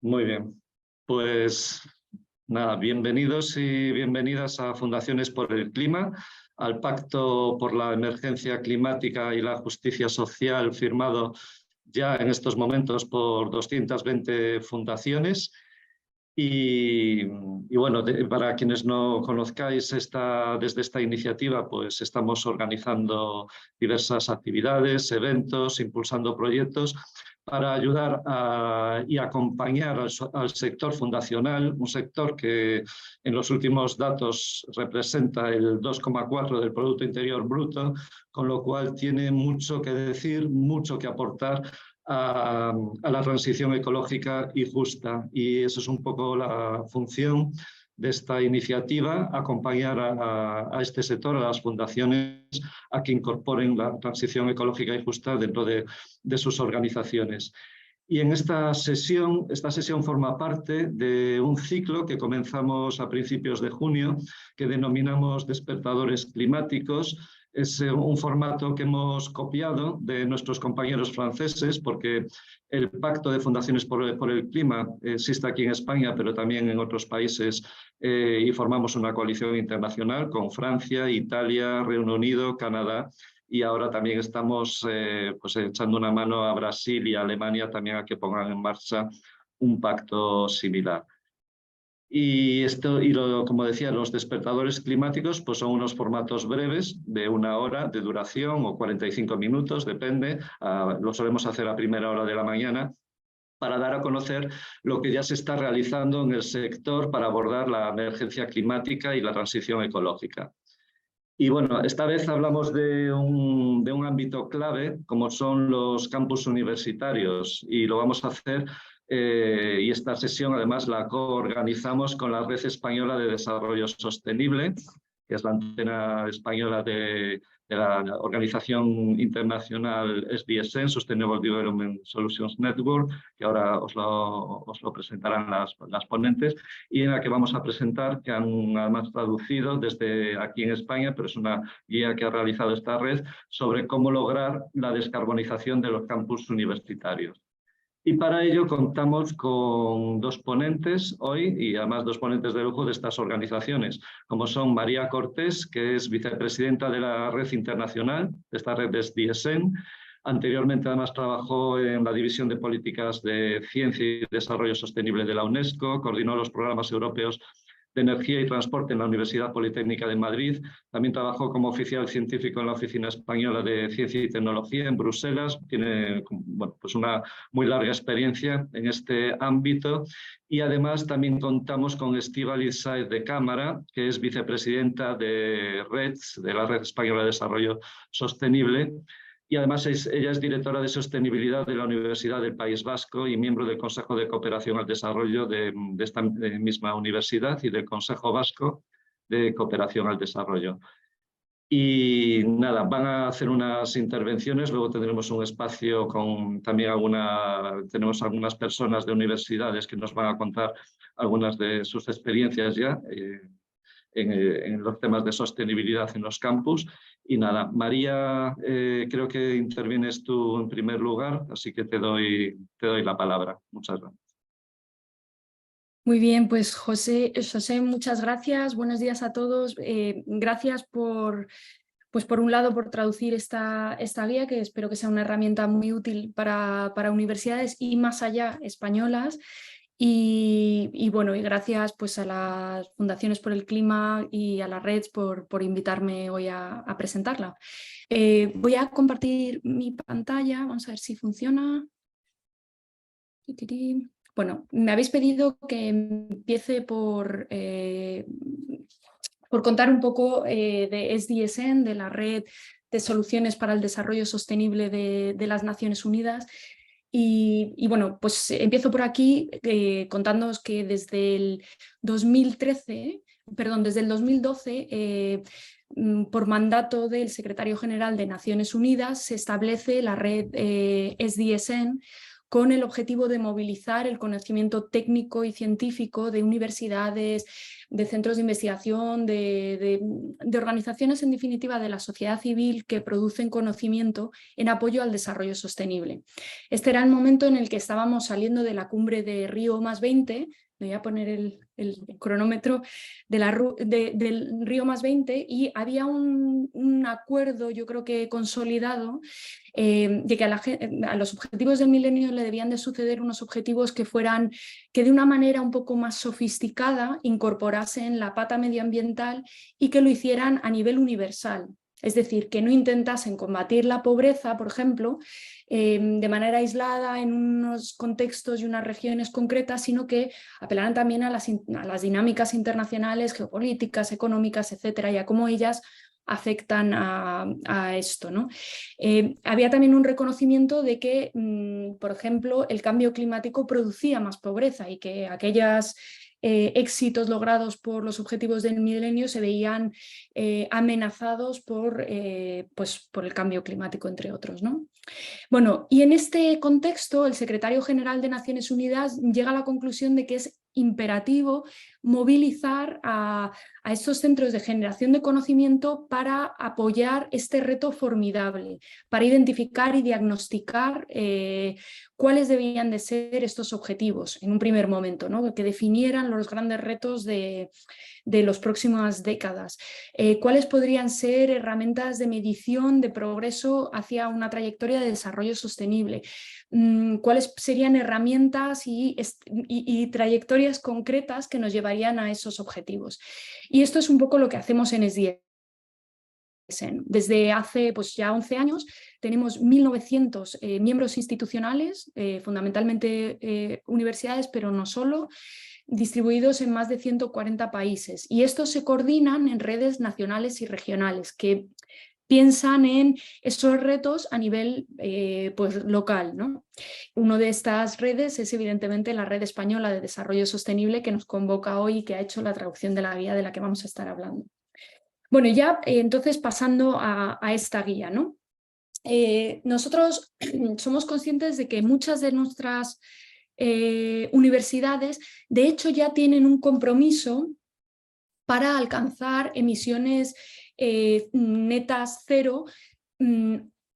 Muy bien. Pues nada, bienvenidos y bienvenidas a Fundaciones por el Clima, al Pacto por la Emergencia Climática y la Justicia Social firmado ya en estos momentos por 220 fundaciones. Y bueno, para quienes no conozcáis desde esta iniciativa, pues estamos organizando diversas actividades, eventos, impulsando proyectos para ayudar y acompañar al sector fundacional, un sector que en los últimos datos representa el 2,4% del Producto Interior Bruto, con lo cual tiene mucho que decir, mucho que aportar a la transición ecológica y justa. Y eso es un poco la función de esta iniciativa, acompañar a este sector, a las fundaciones, a que incorporen la transición ecológica y justa dentro de sus organizaciones. Y en esta sesión forma parte de un ciclo que comenzamos a principios de junio, que denominamos Despertadores Climáticos. Es un formato que hemos copiado de nuestros compañeros franceses, porque el Pacto de Fundaciones por el Clima existe aquí en España, pero también en otros países, y formamos una coalición internacional con Francia, Italia, Reino Unido, Canadá. Y ahora también estamos pues echando una mano a Brasil y a Alemania también a que pongan en marcha un pacto similar. Y como decía, los despertadores climáticos pues son unos formatos breves de 1 hora de duración o 45 minutos, depende. Lo solemos hacer a primera hora de la mañana, para dar a conocer lo que ya se está realizando en el sector para abordar la emergencia climática y la transición ecológica. Y bueno, esta vez hablamos de un ámbito clave, como son los campus universitarios, y lo vamos a hacer, y esta sesión además la coorganizamos con la Red Española de Desarrollo Sostenible, que es la antena española de la organización internacional SDSN, Sustainable Development Solutions Network, que ahora os lo presentarán las ponentes, y en la que vamos a presentar, que han además traducido desde aquí en España, pero es una guía que ha realizado esta red, sobre cómo lograr la descarbonización de los campus universitarios. Y para ello contamos con 2 ponentes hoy, y además 2 ponentes de lujo de estas organizaciones, como son María Cortés, que es vicepresidenta de la red internacional, de esta red de SDSN. Anteriormente además trabajó en la División de Políticas de Ciencia y Desarrollo Sostenible de la UNESCO, coordinó los programas europeos de Energía y Transporte en la Universidad Politécnica de Madrid. También trabajó como oficial científico en la Oficina Española de Ciencia y Tecnología en Bruselas. Tiene pues una muy larga experiencia en este ámbito. Y además también contamos con Estíbaliz Sáez de Cámara, que es vicepresidenta de REDS, de la Red Española de Desarrollo Sostenible. Y además ella es directora de Sostenibilidad de la Universidad del País Vasco y miembro del Consejo de Cooperación al Desarrollo de esta misma universidad y del Consejo Vasco de Cooperación al Desarrollo. Y nada, van a hacer unas intervenciones, luego tendremos un espacio con también tenemos algunas personas de universidades que nos van a contar algunas de sus experiencias ya en los temas de sostenibilidad en los campus. Y nada, María, creo que intervienes tú en primer lugar, así que te doy la palabra. Muchas gracias. Muy bien, pues José, muchas gracias. Buenos días a todos. Gracias por un lado, por traducir esta guía, que espero que sea una herramienta muy útil para universidades y más allá españolas. Y bueno, y gracias pues a las Fundaciones por el Clima y a la Red por invitarme hoy a presentarla. Voy a compartir mi pantalla, vamos a ver si funciona. Bueno, me habéis pedido que empiece por contar un poco de SDSN, de la Red de Soluciones para el Desarrollo Sostenible de las Naciones Unidas. Y bueno, pues empiezo por aquí contándoos que desde el 2012, por mandato del Secretario General de Naciones Unidas, se establece la red SDSN, con el objetivo de movilizar el conocimiento técnico y científico de universidades, de centros de investigación, de organizaciones en definitiva de la sociedad civil que producen conocimiento en apoyo al desarrollo sostenible. Este era el momento en el que estábamos saliendo de la cumbre de Río+20, voy a poner el cronómetro del Río+20, y había un acuerdo, yo creo que consolidado, de que a los objetivos del milenio le debían de suceder unos objetivos que de una manera un poco más sofisticada incorporasen la pata medioambiental y que lo hicieran a nivel universal. Es decir, que no intentasen combatir la pobreza, por ejemplo, de manera aislada en unos contextos y unas regiones concretas, sino que apelaran también a las dinámicas internacionales, geopolíticas, económicas, etcétera, y a cómo ellas afectan a esto, ¿no? Había también un reconocimiento de que, por ejemplo, el cambio climático producía más pobreza y que aquellos éxitos logrados por los objetivos del milenio se veían amenazados por el cambio climático, entre otros, ¿no? Bueno, y en este contexto, el secretario general de Naciones Unidas llega a la conclusión de que es imperativo movilizar a estos centros de generación de conocimiento para apoyar este reto formidable, para identificar y diagnosticar cuáles debían de ser estos objetivos en un primer momento, ¿no? Que definieran los grandes retos de las próximas décadas. ¿Cuáles podrían ser herramientas de medición de progreso hacia una trayectoria de desarrollo sostenible? ¿Cuáles serían herramientas y trayectorias concretas que nos llevarían a esos objetivos? Y esto es un poco lo que hacemos en SDGs. Desde hace ya 11 años tenemos 1.900 miembros institucionales, fundamentalmente universidades, pero no solo, distribuidos en más de 140 países. Y estos se coordinan en redes nacionales y regionales que piensan en esos retos a nivel local, ¿no? Una de estas redes es evidentemente la Red Española de Desarrollo Sostenible, que nos convoca hoy y que ha hecho la traducción de la guía de la que vamos a estar hablando. Bueno, ya entonces pasando a esta guía, ¿no? Nosotros somos conscientes de que muchas de nuestras universidades, de hecho, ya tienen un compromiso para alcanzar emisiones netas cero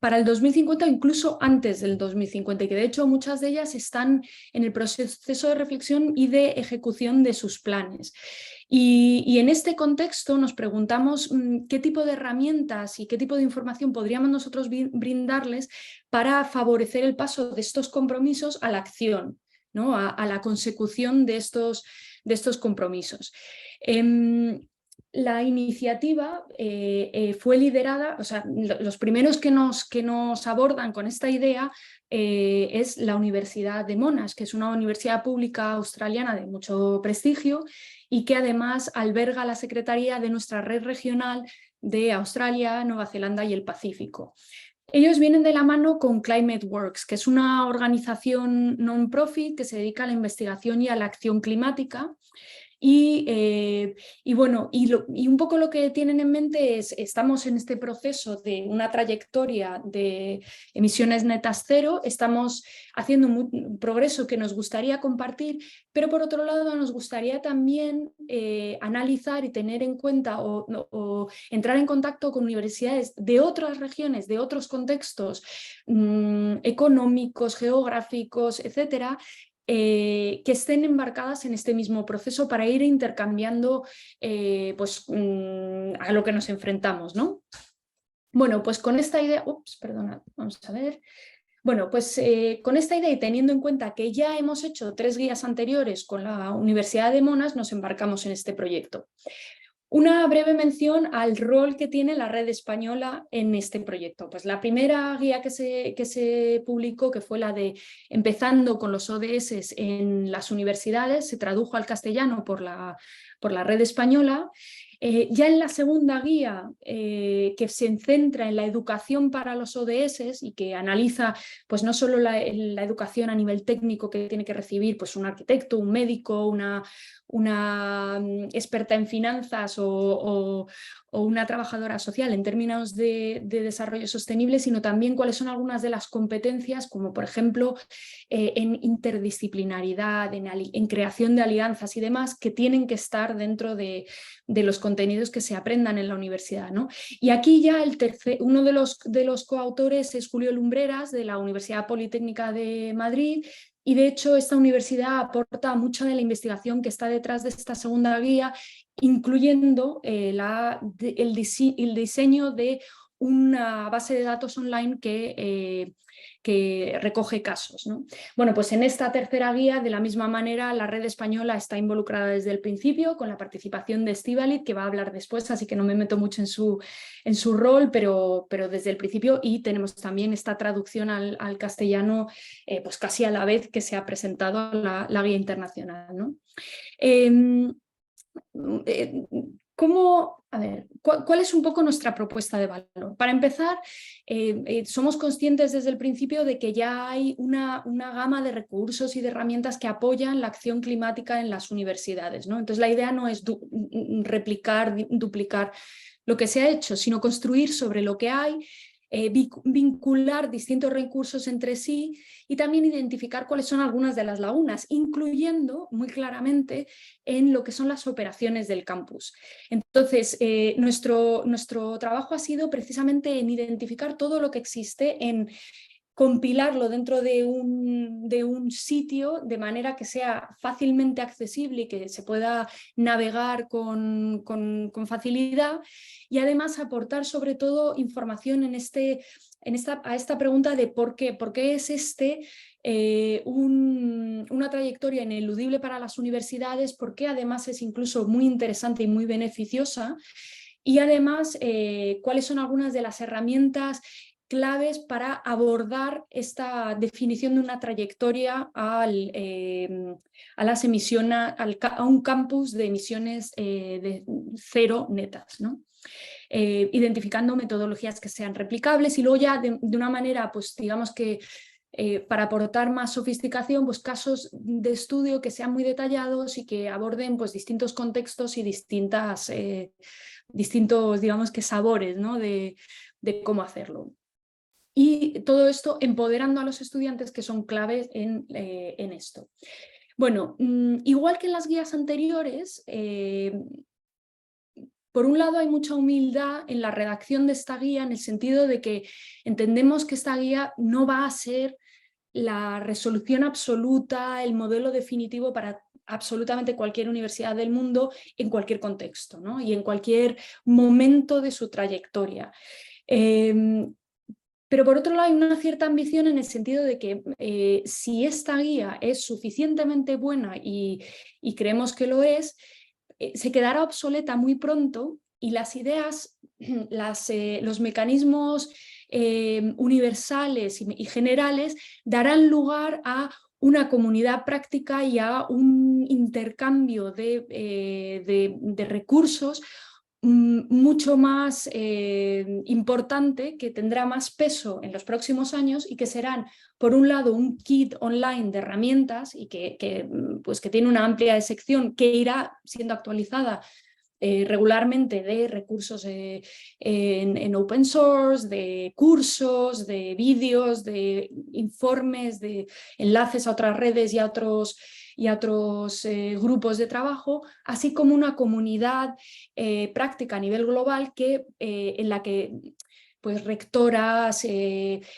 para el 2050 o incluso antes del 2050, y que de hecho muchas de ellas están en el proceso de reflexión y de ejecución de sus planes. Y en este contexto nos preguntamos qué tipo de herramientas y qué tipo de información podríamos nosotros brindarles para favorecer el paso de estos compromisos a la acción, ¿no? a la consecución de estos compromisos. La iniciativa fue liderada, o sea, los primeros que nos abordan con esta idea es la Universidad de Monash, que es una universidad pública australiana de mucho prestigio y que además alberga la secretaría de nuestra red regional de Australia, Nueva Zelanda y el Pacífico. Ellos vienen de la mano con Climate Works, que es una organización non-profit que se dedica a la investigación y a la acción climática. Y un poco lo que tienen en mente es, estamos en este proceso de una trayectoria de emisiones netas cero, estamos haciendo un progreso que nos gustaría compartir, pero por otro lado nos gustaría también analizar y tener en cuenta o entrar en contacto con universidades de otras regiones, de otros contextos económicos, geográficos, etcétera, que estén embarcadas en este mismo proceso para ir intercambiando a lo que nos enfrentamos, ¿no? Bueno, pues con esta idea, perdona, vamos a ver. Bueno, pues con esta idea y teniendo en cuenta que ya hemos hecho 3 guías anteriores con la Universidad de Monash, nos embarcamos en este proyecto. Una breve mención al rol que tiene la red española en este proyecto. Pues la primera guía que se publicó, que fue la de empezando con los ODS en las universidades, se tradujo al castellano por la red española. Ya en la segunda guía, que se centra en la educación para los ODS y que analiza pues, no solo la educación a nivel técnico que tiene que recibir pues, un arquitecto, un médico, una experta en finanzas o o una trabajadora social en términos de desarrollo sostenible, sino también cuáles son algunas de las competencias, como por ejemplo en interdisciplinaridad, en creación de alianzas y demás, que tienen que estar dentro de los contenidos que se aprendan en la universidad, ¿no? Y aquí ya uno de los coautores es Julio Lumbreras, de la Universidad Politécnica de Madrid, y de hecho esta universidad aporta mucho de la investigación que está detrás de esta segunda guía, incluyendo el diseño de una base de datos online que recoge casos, ¿no? Bueno, pues en esta tercera guía, de la misma manera, la red española está involucrada desde el principio, con la participación de Estíbaliz, que va a hablar después, así que no me meto mucho en su rol, pero desde el principio, y tenemos también esta traducción al castellano pues casi a la vez que se ha presentado la guía internacional, ¿no? ¿Cuál es un poco nuestra propuesta de valor? Para empezar, somos conscientes desde el principio de que ya hay una gama de recursos y de herramientas que apoyan la acción climática en las universidades, ¿no? Entonces la idea no es replicar, duplicar lo que se ha hecho, sino construir sobre lo que hay, vincular distintos recursos entre sí y también identificar cuáles son algunas de las lagunas, incluyendo muy claramente en lo que son las operaciones del campus. Entonces, nuestro trabajo ha sido precisamente en identificar todo lo que existe, en compilarlo dentro de un sitio de manera que sea fácilmente accesible y que se pueda navegar con facilidad, y además aportar sobre todo información a esta pregunta de por qué es una trayectoria ineludible para las universidades, por qué además es incluso muy interesante y muy beneficiosa, y además cuáles son algunas de las herramientas claves para abordar esta definición de una trayectoria a las emisiones, a un campus de emisiones de cero netas, ¿no? Identificando metodologías que sean replicables y luego ya de una manera, pues digamos que para aportar más sofisticación, pues casos de estudio que sean muy detallados y que aborden pues distintos contextos y distintos, digamos que sabores, ¿no? de cómo hacerlo. Y todo esto empoderando a los estudiantes, que son claves en esto. Bueno, igual que en las guías anteriores, por un lado hay mucha humildad en la redacción de esta guía, en el sentido de que entendemos que esta guía no va a ser la resolución absoluta, el modelo definitivo para absolutamente cualquier universidad del mundo en cualquier contexto, ¿no? Y en cualquier momento de su trayectoria. Pero por otro lado hay una cierta ambición en el sentido de que si esta guía es suficientemente buena y creemos que lo es, se quedará obsoleta muy pronto y las ideas, los mecanismos universales y generales darán lugar a una comunidad práctica y a un intercambio de recursos mucho más importante, que tendrá más peso en los próximos años y que serán, por un lado, un kit online de herramientas y que tiene una amplia sección que irá siendo actualizada regularmente, de recursos en open source, de cursos, de vídeos, de informes, de enlaces a otras redes y a otros grupos de trabajo, así como una comunidad práctica a nivel global en la que pues rectoras,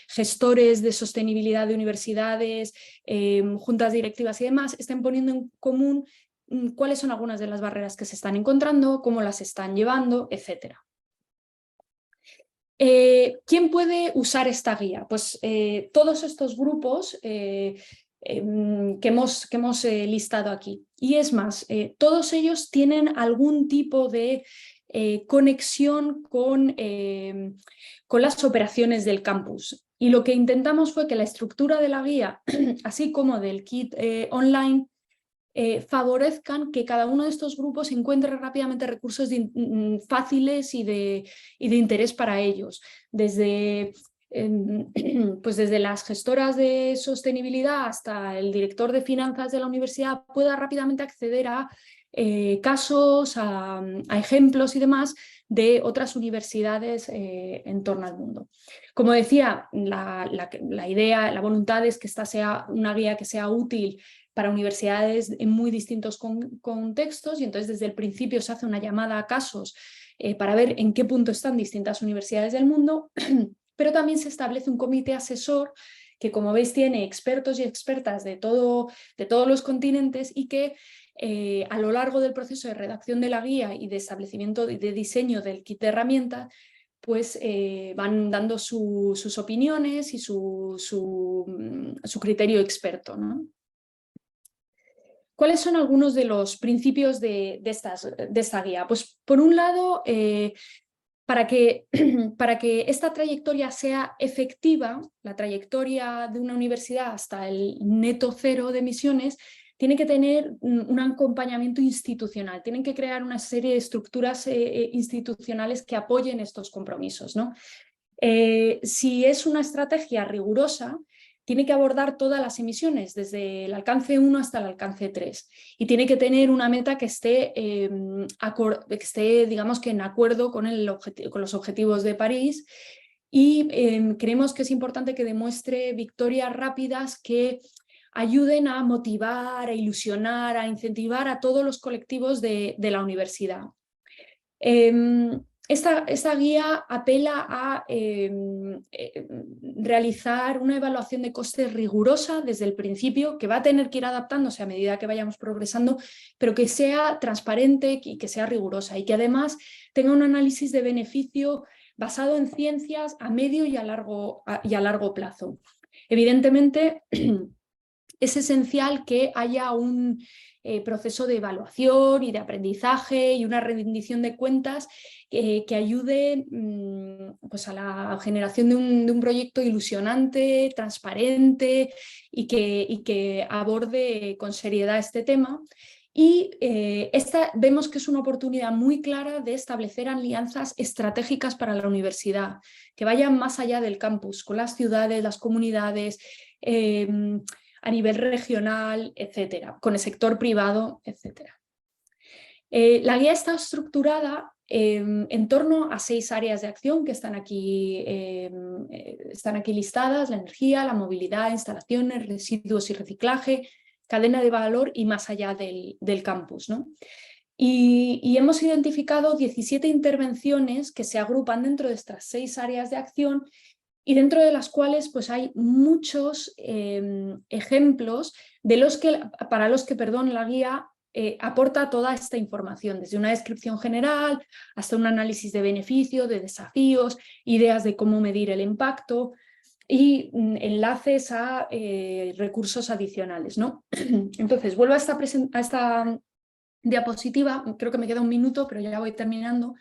gestores de sostenibilidad de universidades, juntas directivas y demás estén poniendo en común cuáles son algunas de las barreras que se están encontrando, cómo las están llevando, etc. ¿Quién puede usar esta guía? Pues todos estos grupos que hemos listado aquí. Y es más, todos ellos tienen algún tipo de conexión con las operaciones del campus. Y lo que intentamos fue que la estructura de la guía, así como del kit online, favorezcan que cada uno de estos grupos encuentre rápidamente recursos fáciles y de interés para ellos. Desde las gestoras de sostenibilidad hasta el director de finanzas de la universidad pueda rápidamente acceder a casos, a ejemplos y demás, de otras universidades en torno al mundo. Como decía, la idea, la voluntad es que esta sea una guía que sea útil para universidades en muy distintos contextos, y entonces desde el principio se hace una llamada a casos para ver en qué punto están distintas universidades del mundo, pero también se establece un comité asesor que, como veis, tiene expertos y expertas de todos los continentes, y que a lo largo del proceso de redacción de la guía y de establecimiento y de diseño del kit de herramientas, pues van dando sus opiniones y su criterio experto, ¿no? ¿Cuáles son algunos de los principios de esta guía? Pues por un lado, para que esta trayectoria sea efectiva, la trayectoria de una universidad hasta el neto cero de emisiones, tiene que tener un acompañamiento institucional, tienen que crear una serie de estructuras institucionales que apoyen estos compromisos, ¿no? Si es una estrategia rigurosa, tiene que abordar todas las emisiones, desde el alcance 1 hasta el alcance 3, y tiene que tener una meta que esté, digamos, que en acuerdo con los objetivos de París, y creemos que es importante que demuestre victorias rápidas que ayuden a motivar, a ilusionar, a incentivar a todos los colectivos de la universidad. Esta guía apela a realizar una evaluación de costes rigurosa desde el principio, que va a tener que ir adaptándose a medida que vayamos progresando, pero que sea transparente y que sea rigurosa, y que además tenga un análisis de beneficio basado en ciencias a medio y a largo plazo. Evidentemente, es esencial que haya un proceso de evaluación y de aprendizaje y una rendición de cuentas que ayude pues a la generación de un proyecto ilusionante, transparente, y que aborde con seriedad este tema. Y vemos que es una oportunidad muy clara de establecer alianzas estratégicas para la universidad, que vayan más allá del campus, con las ciudades, las comunidades, a nivel regional, etcétera, con el sector privado, etcétera. La guía está estructurada en torno a 6 áreas de acción que están aquí listadas: la energía, la movilidad, instalaciones, residuos y reciclaje, cadena de valor y más allá del campus, ¿no? Y hemos identificado 17 intervenciones que se agrupan dentro de estas 6 áreas de acción, y dentro de las cuales pues hay muchos ejemplos para los que la guía aporta toda esta información, desde una descripción general hasta un análisis de beneficio, de desafíos, ideas de cómo medir el impacto y enlaces a recursos adicionales, ¿no? Entonces, vuelvo a esta diapositiva, creo que me queda un minuto, pero ya voy terminando.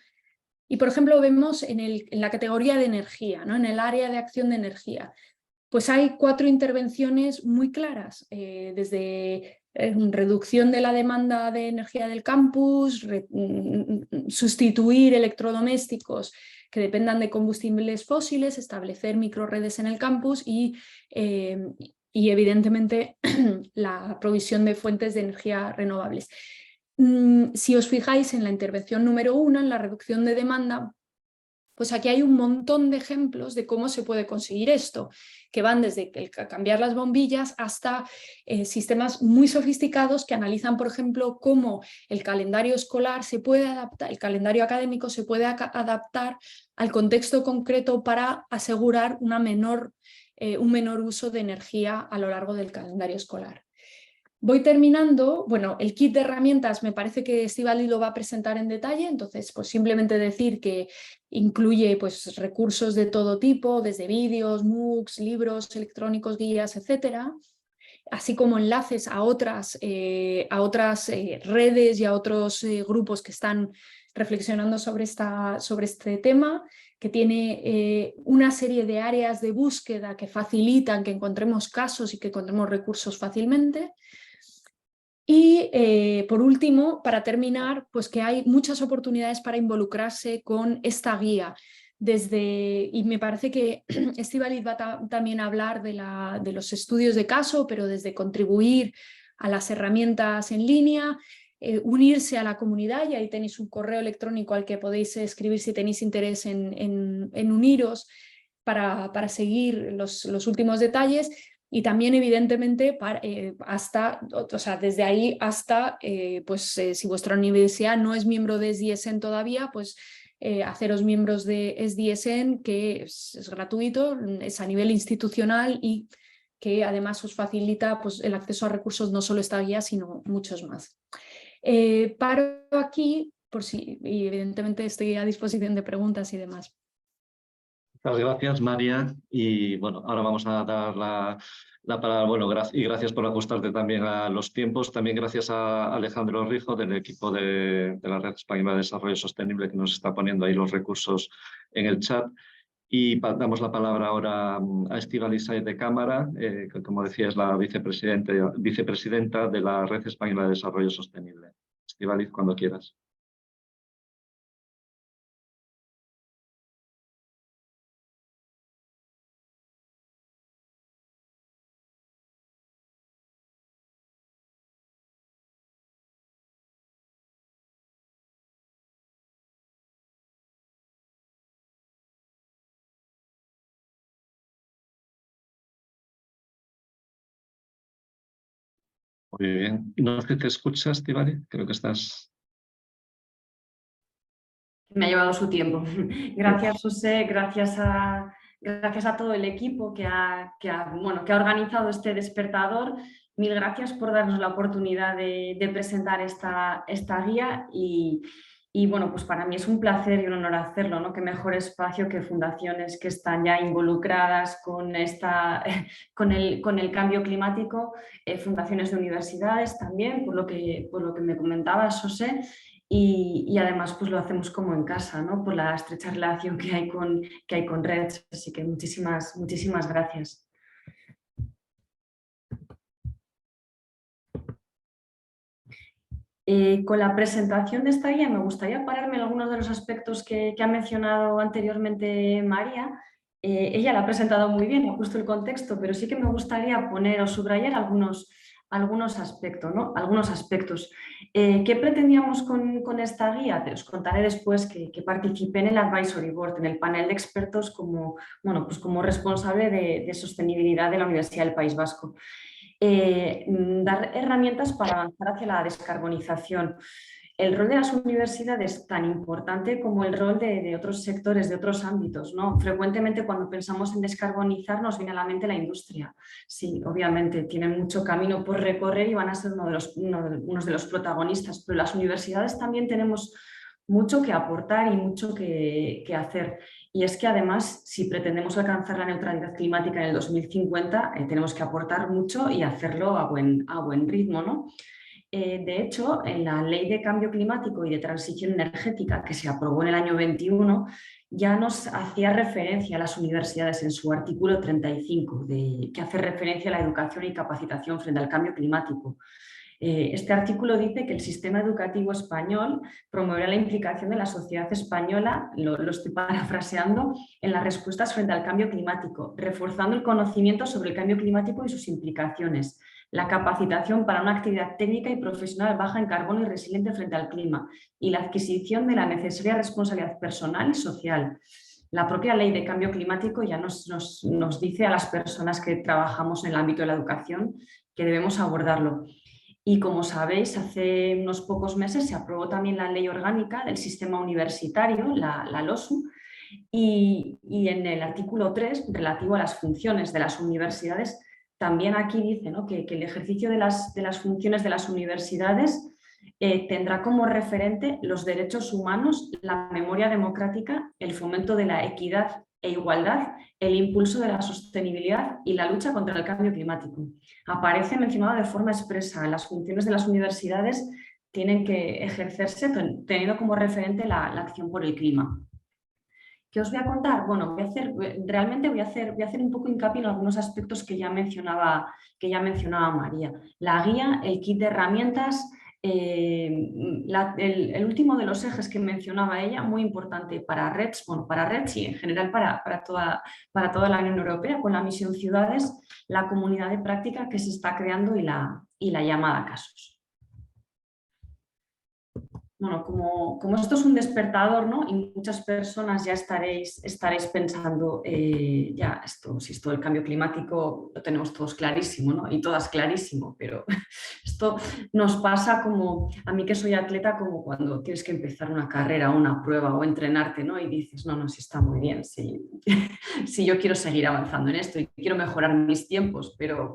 Y, por ejemplo, vemos en la categoría de energía, ¿no? En el área de acción de energía, pues hay 4 intervenciones muy claras, desde reducción de la demanda de energía del campus, sustituir electrodomésticos que dependan de combustibles fósiles, establecer microredes en el campus y evidentemente la provisión de fuentes de energía renovables. Si os fijáis en la intervención número 1, en la reducción de demanda, pues aquí hay un montón de ejemplos de cómo se puede conseguir esto, que van desde cambiar las bombillas hasta sistemas muy sofisticados que analizan, por ejemplo, cómo el calendario escolar se puede adaptar, el calendario académico se puede adaptar al contexto concreto para asegurar un menor uso de energía a lo largo del calendario escolar. Voy terminando. Bueno, el kit de herramientas me parece que Estíbaliz lo va a presentar en detalle, entonces pues simplemente decir que incluye pues recursos de todo tipo, desde vídeos, MOOCs, libros electrónicos, guías, etcétera, así como enlaces a otras redes y a otros grupos que están reflexionando sobre este tema, que tiene una serie de áreas de búsqueda que facilitan que encontremos casos y que encontremos recursos fácilmente. Y por último, para terminar, pues que hay muchas oportunidades para involucrarse con esta guía. Y me parece que Estíbaliz va también a hablar de los estudios de caso, pero desde contribuir a las herramientas en línea, unirse a la comunidad, y ahí tenéis un correo electrónico al que podéis escribir si tenéis interés en uniros para seguir los últimos detalles. Y también, evidentemente, desde ahí hasta, si vuestra universidad no es miembro de SDSN todavía, pues haceros miembros de SDSN, que es gratuito, es a nivel institucional y que además os facilita pues, el acceso a recursos, no solo esta guía, sino muchos más. Paro aquí, y evidentemente estoy a disposición de preguntas y demás. Muchas gracias, María. Y bueno, ahora vamos a dar la palabra. Bueno, y gracias por ajustarte también a los tiempos. También gracias a Alejandro Rijo, del equipo de la Red Española de Desarrollo Sostenible, que nos está poniendo ahí los recursos en el chat. Y damos la palabra ahora a Estíbaliz Sáez de Cámara, que, como decía, es la vicepresidenta de la Red Española de Desarrollo Sostenible. Estíbaliz, cuando quieras. Muy bien. No sé si te escuchas, Estíbaliz. Creo que estás... Me ha llevado su tiempo. Gracias, José, gracias a todo el equipo que ha organizado este despertador. Mil gracias por darnos la oportunidad de presentar esta guía y bueno, pues para mí es un placer y un honor hacerlo, ¿no? Qué mejor espacio que fundaciones que están ya involucradas con el cambio climático, fundaciones de universidades también, por lo que me comentabas, José. Y además pues lo hacemos como en casa, ¿no? Por la estrecha relación que hay con Reds, así que muchísimas gracias. Con la presentación de esta guía me gustaría pararme en algunos de los aspectos que ha mencionado anteriormente María. Ella la ha presentado muy bien, ha puesto el contexto, pero sí que me gustaría poner o subrayar algunos aspectos, ¿no? ¿Qué pretendíamos con esta guía? Te os contaré después que participé en el Advisory Board, en el panel de expertos como responsable de sostenibilidad de la Universidad del País Vasco. Dar herramientas para avanzar hacia la descarbonización. El rol de las universidades es tan importante como el rol de otros sectores, de otros ámbitos, ¿no? Frecuentemente cuando pensamos en descarbonizar nos viene a la mente la industria. Sí, obviamente tienen mucho camino por recorrer y van a ser unos de los protagonistas, pero las universidades también tenemos mucho que aportar y mucho que hacer. Y es que además, si pretendemos alcanzar la neutralidad climática en el 2050, tenemos que aportar mucho y hacerlo a buen ritmo, ¿no? De hecho, en la Ley de Cambio Climático y de Transición Energética, que se aprobó en el año 21, ya nos hacía referencia a las universidades en su artículo 35, que hace referencia a la educación y capacitación frente al cambio climático. Este artículo dice que el sistema educativo español promoverá la implicación de la sociedad española, lo estoy parafraseando, en las respuestas frente al cambio climático, reforzando el conocimiento sobre el cambio climático y sus implicaciones, la capacitación para una actividad técnica y profesional baja en carbono y resiliente frente al clima y la adquisición de la necesaria responsabilidad personal y social. La propia ley de cambio climático ya nos dice a las personas que trabajamos en el ámbito de la educación que debemos abordarlo. Y como sabéis, hace unos pocos meses se aprobó también la ley orgánica del sistema universitario, la LOSU, y en el artículo 3, relativo a las funciones de las universidades, también aquí dice, ¿no?, que el ejercicio de las funciones de las universidades tendrá como referente los derechos humanos, la memoria democrática, el fomento de la equidad e igualdad, el impulso de la sostenibilidad y la lucha contra el cambio climático. Aparece mencionado de forma expresa. Las funciones de las universidades tienen que ejercerse teniendo como referente la acción por el clima. ¿Qué os voy a contar? Bueno, voy a hacer un poco hincapié en algunos aspectos que ya mencionaba María. La guía, el kit de herramientas, el último de los ejes que mencionaba ella, muy importante para Reds, y en general para toda la Unión Europea, con la misión Ciudades, la comunidad de práctica que se está creando y la llamada a casos. bueno, como esto es un despertador, ¿no? Y muchas personas ya estaréis pensando, ya si esto del cambio climático lo tenemos todos clarísimo, ¿no? Y todas clarísimo, pero esto nos pasa como, a mí que soy atleta, como cuando tienes que empezar una carrera, una prueba o entrenarte, ¿no? Y dices, no, sí está muy bien, sí, si yo quiero seguir avanzando en esto y quiero mejorar mis tiempos, pero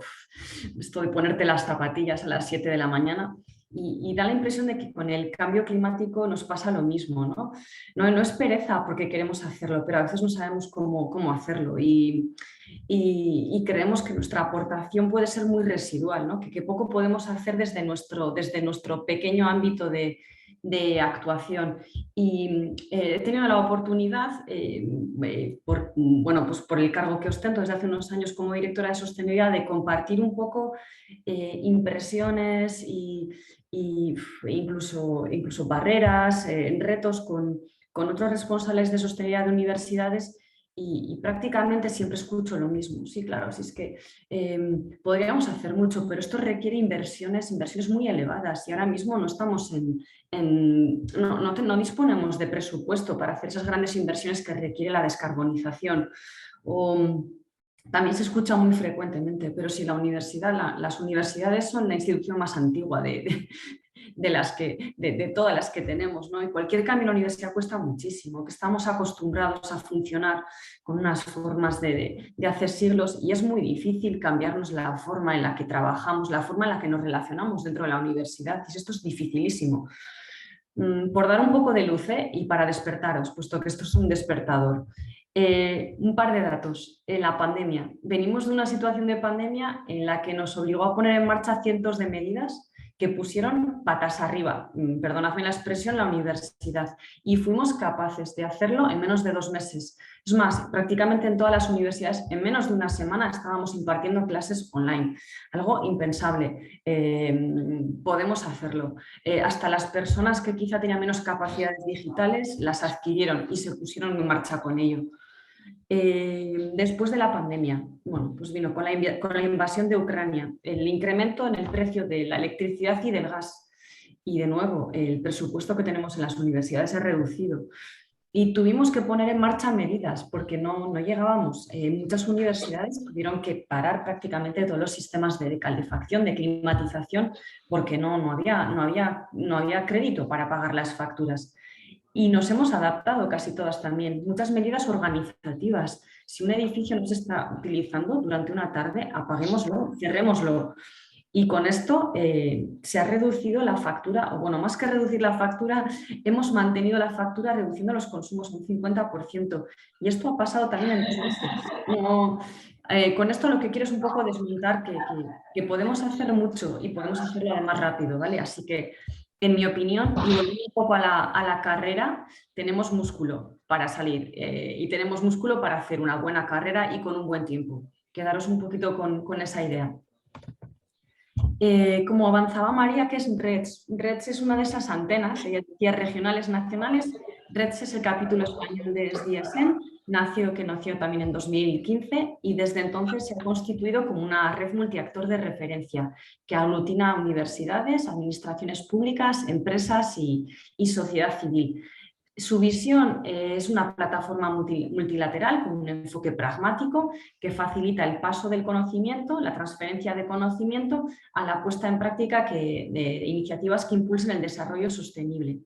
esto de ponerte las zapatillas a las 7 de la mañana... Y da la impresión de que con el cambio climático nos pasa lo mismo, ¿no? No es pereza porque queremos hacerlo, pero a veces no sabemos cómo hacerlo y creemos que nuestra aportación puede ser muy residual, ¿no? Que poco podemos hacer desde nuestro pequeño ámbito de actuación. Y he tenido la oportunidad, por el cargo que ostento desde hace unos años como directora de sostenibilidad, de compartir un poco impresiones incluso barreras, retos con otros responsables de sostenibilidad de universidades y prácticamente siempre escucho lo mismo. Sí, claro, si es que podríamos hacer mucho, pero esto requiere inversiones muy elevadas y ahora mismo no estamos no disponemos de presupuesto para hacer esas grandes inversiones que requiere la descarbonización. También se escucha muy frecuentemente, pero si las universidades son la institución más antigua de todas las que tenemos, ¿no? Y cualquier cambio en la universidad cuesta muchísimo, que estamos acostumbrados a funcionar con unas formas de hace siglos y es muy difícil cambiarnos la forma en la que trabajamos, la forma en la que nos relacionamos dentro de la universidad. Y esto es dificilísimo. Por dar un poco de luz, y para despertaros, puesto que esto es un despertador. Un par de datos. En la pandemia. Venimos de una situación de pandemia en la que nos obligó a poner en marcha cientos de medidas que pusieron patas arriba, perdonadme la expresión, la universidad. Y fuimos capaces de hacerlo en menos de 2 meses. Es más, prácticamente en todas las universidades, en menos de una semana estábamos impartiendo clases online. Algo impensable. Podemos hacerlo. Hasta las personas que quizá tenían menos capacidades digitales las adquirieron y se pusieron en marcha con ello. Después de la pandemia, bueno, pues vino con la invasión de Ucrania, el incremento en el precio de la electricidad y del gas. Y de nuevo, el presupuesto que tenemos en las universidades se ha reducido. Y tuvimos que poner en marcha medidas porque no llegábamos. Muchas universidades tuvieron que parar prácticamente todos los sistemas de calefacción, de climatización, porque no había crédito para pagar las facturas. Y nos hemos adaptado casi todas también. Muchas medidas organizativas. Si un edificio no se está utilizando durante una tarde, apaguémoslo, cerrémoslo. Y con esto se ha reducido la factura, o bueno, más que reducir la factura, hemos mantenido la factura reduciendo los consumos un 50%. Y esto ha pasado también en 2 meses. Con esto lo que quiero es un poco desmontar que podemos hacer mucho y podemos hacerlo más rápido, ¿vale? Así que, en mi opinión, y volviendo un poco a la carrera, tenemos músculo para salir y tenemos músculo para hacer una buena carrera y con un buen tiempo. Quedaros un poquito con esa idea. Como avanzaba María, ¿qué es REDS? REDS es una de esas antenas, ella decía regionales, nacionales. REDS es el capítulo español de SDSN, que nació también en 2015 y desde entonces se ha constituido como una red multiactor de referencia que aglutina universidades, administraciones públicas, empresas y sociedad civil. Su visión es una plataforma multilateral con un enfoque pragmático que facilita el paso del conocimiento, la transferencia de conocimiento a la puesta en práctica de iniciativas que impulsen el desarrollo sostenible.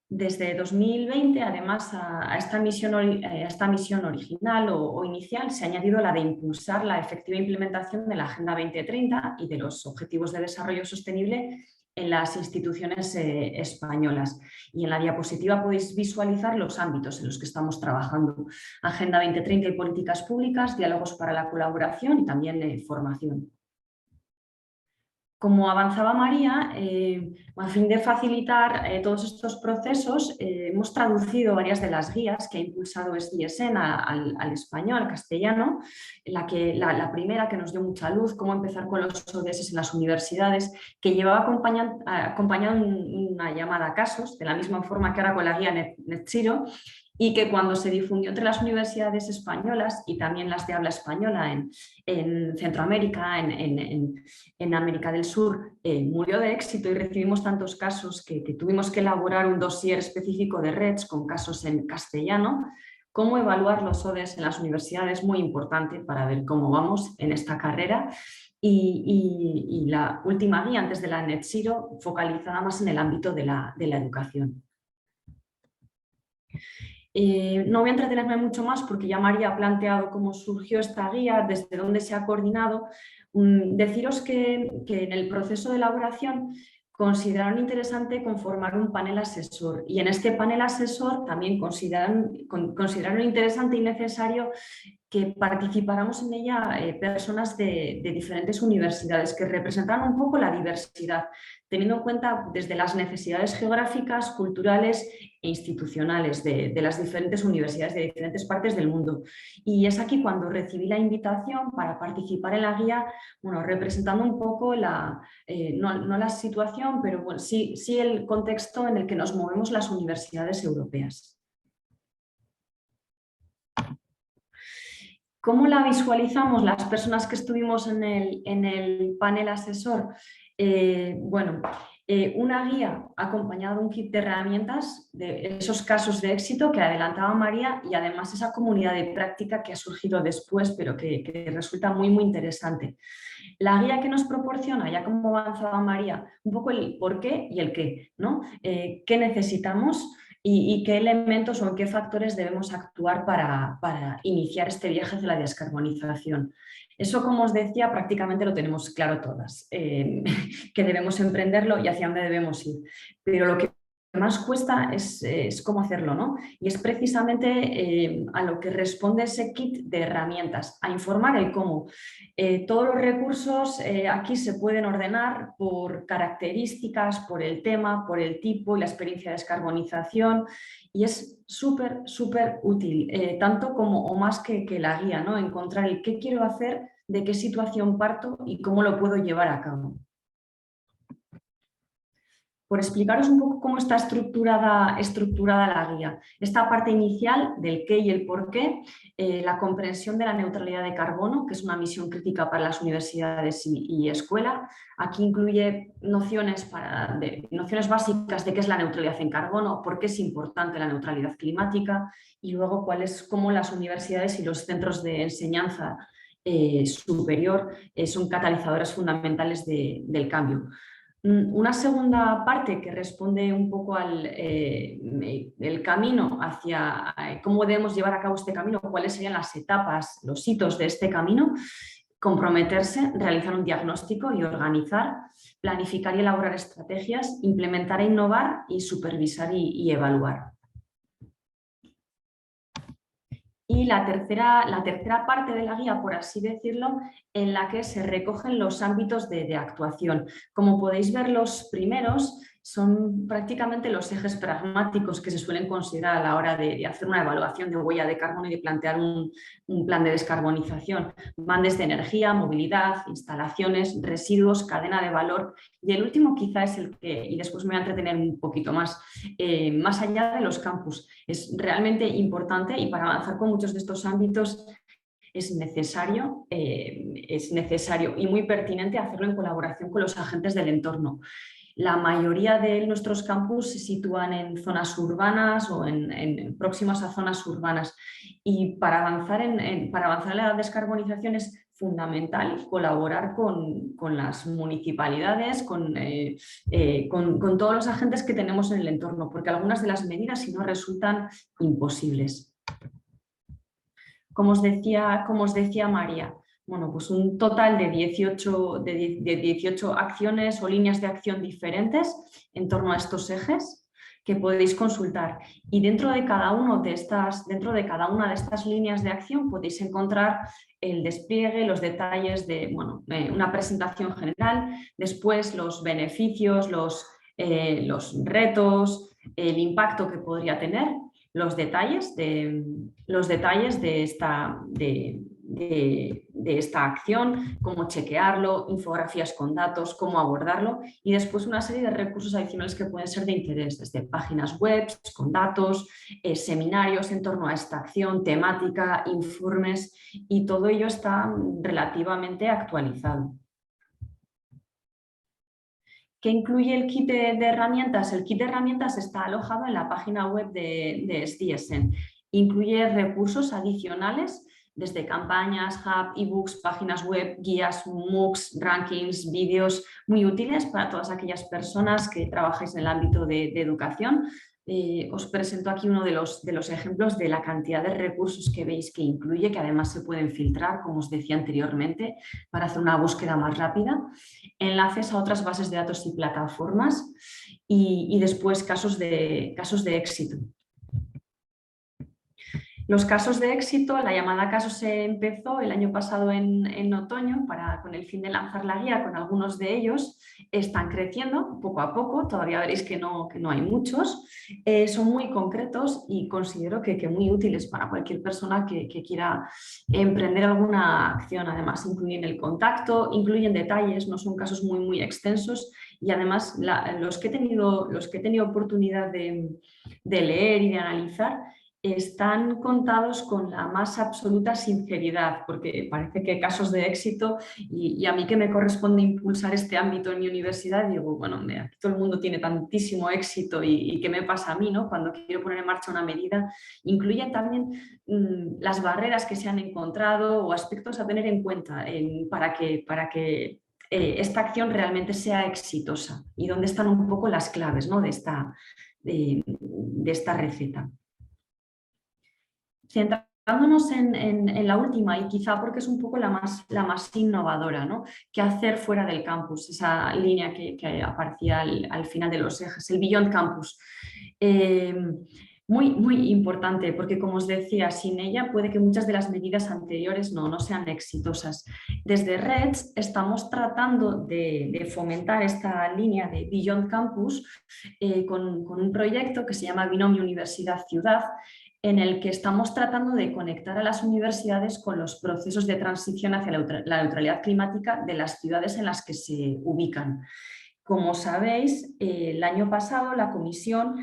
Desde 2020, además, a esta misión original o inicial se ha añadido la de impulsar la efectiva implementación de la Agenda 2030 y de los Objetivos de Desarrollo Sostenible en las instituciones españolas. Y en la diapositiva podéis visualizar los ámbitos en los que estamos trabajando. Agenda 2030 y políticas públicas, diálogos para la colaboración y también formación. Como avanzaba María, a fin de facilitar todos estos procesos, hemos traducido varias de las guías que ha impulsado SDSN al español, al castellano. La primera, que nos dio mucha luz, cómo empezar con los ODS en las universidades, que llevaba acompañado una llamada a casos, de la misma forma que ahora con la guía Net Zero, y que cuando se difundió entre las universidades españolas y también las de habla española en Centroamérica, en América del Sur, murió de éxito y recibimos tantos casos que tuvimos que elaborar un dossier específico de REDS con casos en castellano. Cómo evaluar los ODS en las universidades es muy importante para ver cómo vamos en esta carrera. Y la última guía antes de la Net Zero focalizada más en el ámbito de la educación. No voy a entretenerme mucho más porque ya María ha planteado cómo surgió esta guía, desde dónde se ha coordinado. Deciros que en el proceso de elaboración consideraron interesante conformar un panel asesor y en este panel asesor también consideraron interesante y necesario que participáramos en ella personas de diferentes universidades que representaran un poco la diversidad, teniendo en cuenta desde las necesidades geográficas, culturales e institucionales de las diferentes universidades de diferentes partes del mundo. Y es aquí cuando recibí la invitación para participar en la guía, bueno, representando un poco no la situación, pero bueno, sí el contexto en el que nos movemos las universidades europeas. ¿Cómo la visualizamos las personas que estuvimos en el panel asesor? Una guía acompañada de un kit de herramientas de esos casos de éxito que adelantaba María y además esa comunidad de práctica que ha surgido después, pero que resulta muy, muy interesante. La guía que nos proporciona, ya como avanzaba María, un poco el por qué y el qué, ¿no? ¿Qué necesitamos? Y qué elementos o en qué factores debemos actuar para iniciar este viaje hacia la descarbonización. Eso, como os decía, prácticamente lo tenemos claro todas, que debemos emprenderlo y hacia dónde debemos ir. Pero lo que más cuesta es cómo hacerlo, ¿no? Y es precisamente a lo que responde ese kit de herramientas, a informar el cómo. Todos los recursos aquí se pueden ordenar por características, por el tema, por el tipo y la experiencia de descarbonización y es súper, súper útil, tanto como o más que la guía, ¿no? Encontrar el qué quiero hacer, de qué situación parto y cómo lo puedo llevar a cabo. Por explicaros un poco cómo está estructurada la guía. Esta parte inicial del qué y el por qué, la comprensión de la neutralidad de carbono, que es una misión crítica para las universidades y escuela. Aquí incluye nociones básicas de qué es la neutralidad en carbono, por qué es importante la neutralidad climática y luego cómo las universidades y los centros de enseñanza superior son catalizadores fundamentales del cambio. Una segunda parte que responde un poco al el camino hacia cómo debemos llevar a cabo este camino, cuáles serían las etapas, los hitos de este camino, comprometerse, realizar un diagnóstico y organizar, planificar y elaborar estrategias, implementar e innovar y supervisar y evaluar. Y la tercera parte de la guía, por así decirlo, en la que se recogen los ámbitos de actuación. Como podéis ver, los primeros son prácticamente los ejes pragmáticos que se suelen considerar a la hora de hacer una evaluación de huella de carbono y de plantear un plan de descarbonización. Van desde energía, movilidad, instalaciones, residuos, cadena de valor y el último quizá es el que, y después me voy a entretener un poquito más allá de los campus. Es realmente importante y para avanzar con muchos de estos ámbitos es necesario y muy pertinente hacerlo en colaboración con los agentes del entorno. La mayoría de nuestros campus se sitúan en zonas urbanas o en próximas a zonas urbanas y para avanzar en la descarbonización es fundamental colaborar con las municipalidades, con todos los agentes que tenemos en el entorno, porque algunas de las medidas si no resultan imposibles. Como os decía María, bueno, pues un total de 18 acciones o líneas de acción diferentes en torno a estos ejes que podéis consultar. Y dentro de cada una de estas líneas de acción podéis encontrar el despliegue, los detalles de una presentación general, después los beneficios, los retos, el impacto que podría tener, los detalles de esta acción, cómo chequearlo, infografías con datos, cómo abordarlo y después una serie de recursos adicionales que pueden ser de interés, desde páginas web con datos, seminarios en torno a esta acción, temática, informes y todo ello está relativamente actualizado. ¿Qué incluye el kit de herramientas? El kit de herramientas está alojado en la página web de SDSN. Incluye recursos adicionales desde campañas, hub, ebooks, páginas web, guías, MOOCs, rankings, vídeos muy útiles para todas aquellas personas que trabajáis en el ámbito de educación. Os presento aquí uno de los ejemplos de la cantidad de recursos que veis que incluye, que además se pueden filtrar, como os decía anteriormente, para hacer una búsqueda más rápida. Enlaces a otras bases de datos y plataformas y después casos de éxito. Los casos de éxito, la llamada casos se empezó el año pasado en otoño con el fin de lanzar la guía con algunos de ellos. Están creciendo poco a poco, todavía veréis que no hay muchos. Son muy concretos y considero que muy útiles para cualquier persona que quiera emprender alguna acción. Además incluyen el contacto, incluyen detalles, no son casos muy extensos y además los que he tenido oportunidad de leer y de analizar están contados con la más absoluta sinceridad, porque parece que casos de éxito, y a mí que me corresponde impulsar este ámbito en mi universidad, digo, bueno, aquí todo el mundo tiene tantísimo éxito y ¿qué me pasa a mí, ¿no? Cuando quiero poner en marcha una medida? Incluyen también las barreras que se han encontrado o aspectos a tener en cuenta para que esta acción realmente sea exitosa y dónde están un poco las claves, ¿no? de esta receta. Centrándonos en la última y quizá porque es un poco la más innovadora, ¿no? ¿Qué hacer fuera del campus? Esa línea que aparecía al final de los ejes, el Beyond Campus. Muy importante porque, como os decía, sin ella puede que muchas de las medidas anteriores no sean exitosas. Desde REDS estamos tratando de fomentar esta línea de Beyond Campus con un proyecto que se llama Binomio Universidad-Ciudad, en el que estamos tratando de conectar a las universidades con los procesos de transición hacia la neutralidad climática de las ciudades en las que se ubican. Como sabéis, el año pasado la Comisión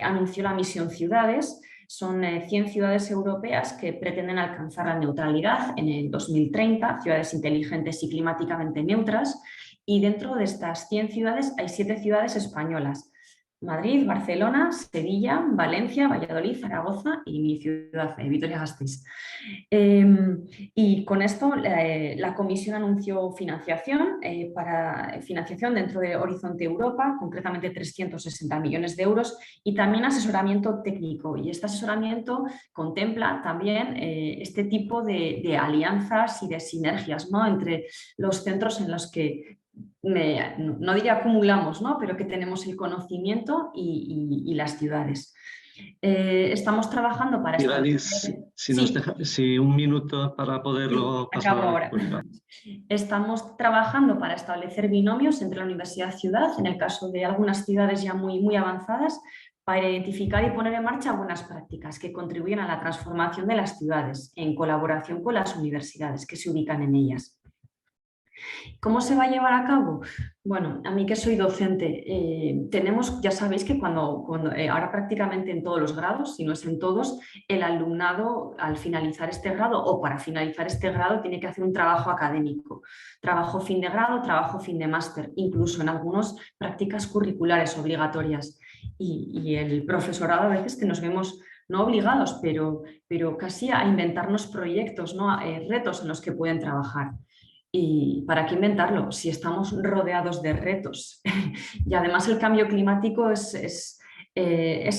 anunció la misión Ciudades. Son 100 ciudades europeas que pretenden alcanzar la neutralidad en el 2030, ciudades inteligentes y climáticamente neutras, y dentro de estas 100 ciudades hay 7 ciudades españolas: Madrid, Barcelona, Sevilla, Valencia, Valladolid, Zaragoza y mi ciudad, Vitoria-Gasteiz. Y con esto la Comisión anunció financiación dentro de Horizonte Europa, concretamente 360 millones de euros, y también asesoramiento técnico. Y este asesoramiento contempla también este tipo de alianzas y de sinergias, ¿no? Entre los centros en los que no diría acumulamos, ¿no? Pero que tenemos el conocimiento y las ciudades. Estamos trabajando para establecer... Si un minuto para poderlo pasar. Acabo ahora. Estamos trabajando para establecer binomios entre la universidad-ciudad, en el caso de algunas ciudades ya muy avanzadas, para identificar y poner en marcha buenas prácticas que contribuyen a la transformación de las ciudades en colaboración con las universidades que se ubican en ellas. ¿Cómo se va a llevar a cabo? Bueno, a mí que soy docente, ya sabéis que ahora prácticamente en todos los grados, si no es en todos, el alumnado al finalizar este grado o para finalizar este grado tiene que hacer un trabajo académico, trabajo fin de grado, trabajo fin de máster, incluso en algunas prácticas curriculares obligatorias. Y el profesorado a veces que nos vemos no obligados, pero casi a inventarnos proyectos, ¿no? Retos en los que pueden trabajar. ¿Y para qué inventarlo si estamos rodeados de retos? Y además el cambio climático es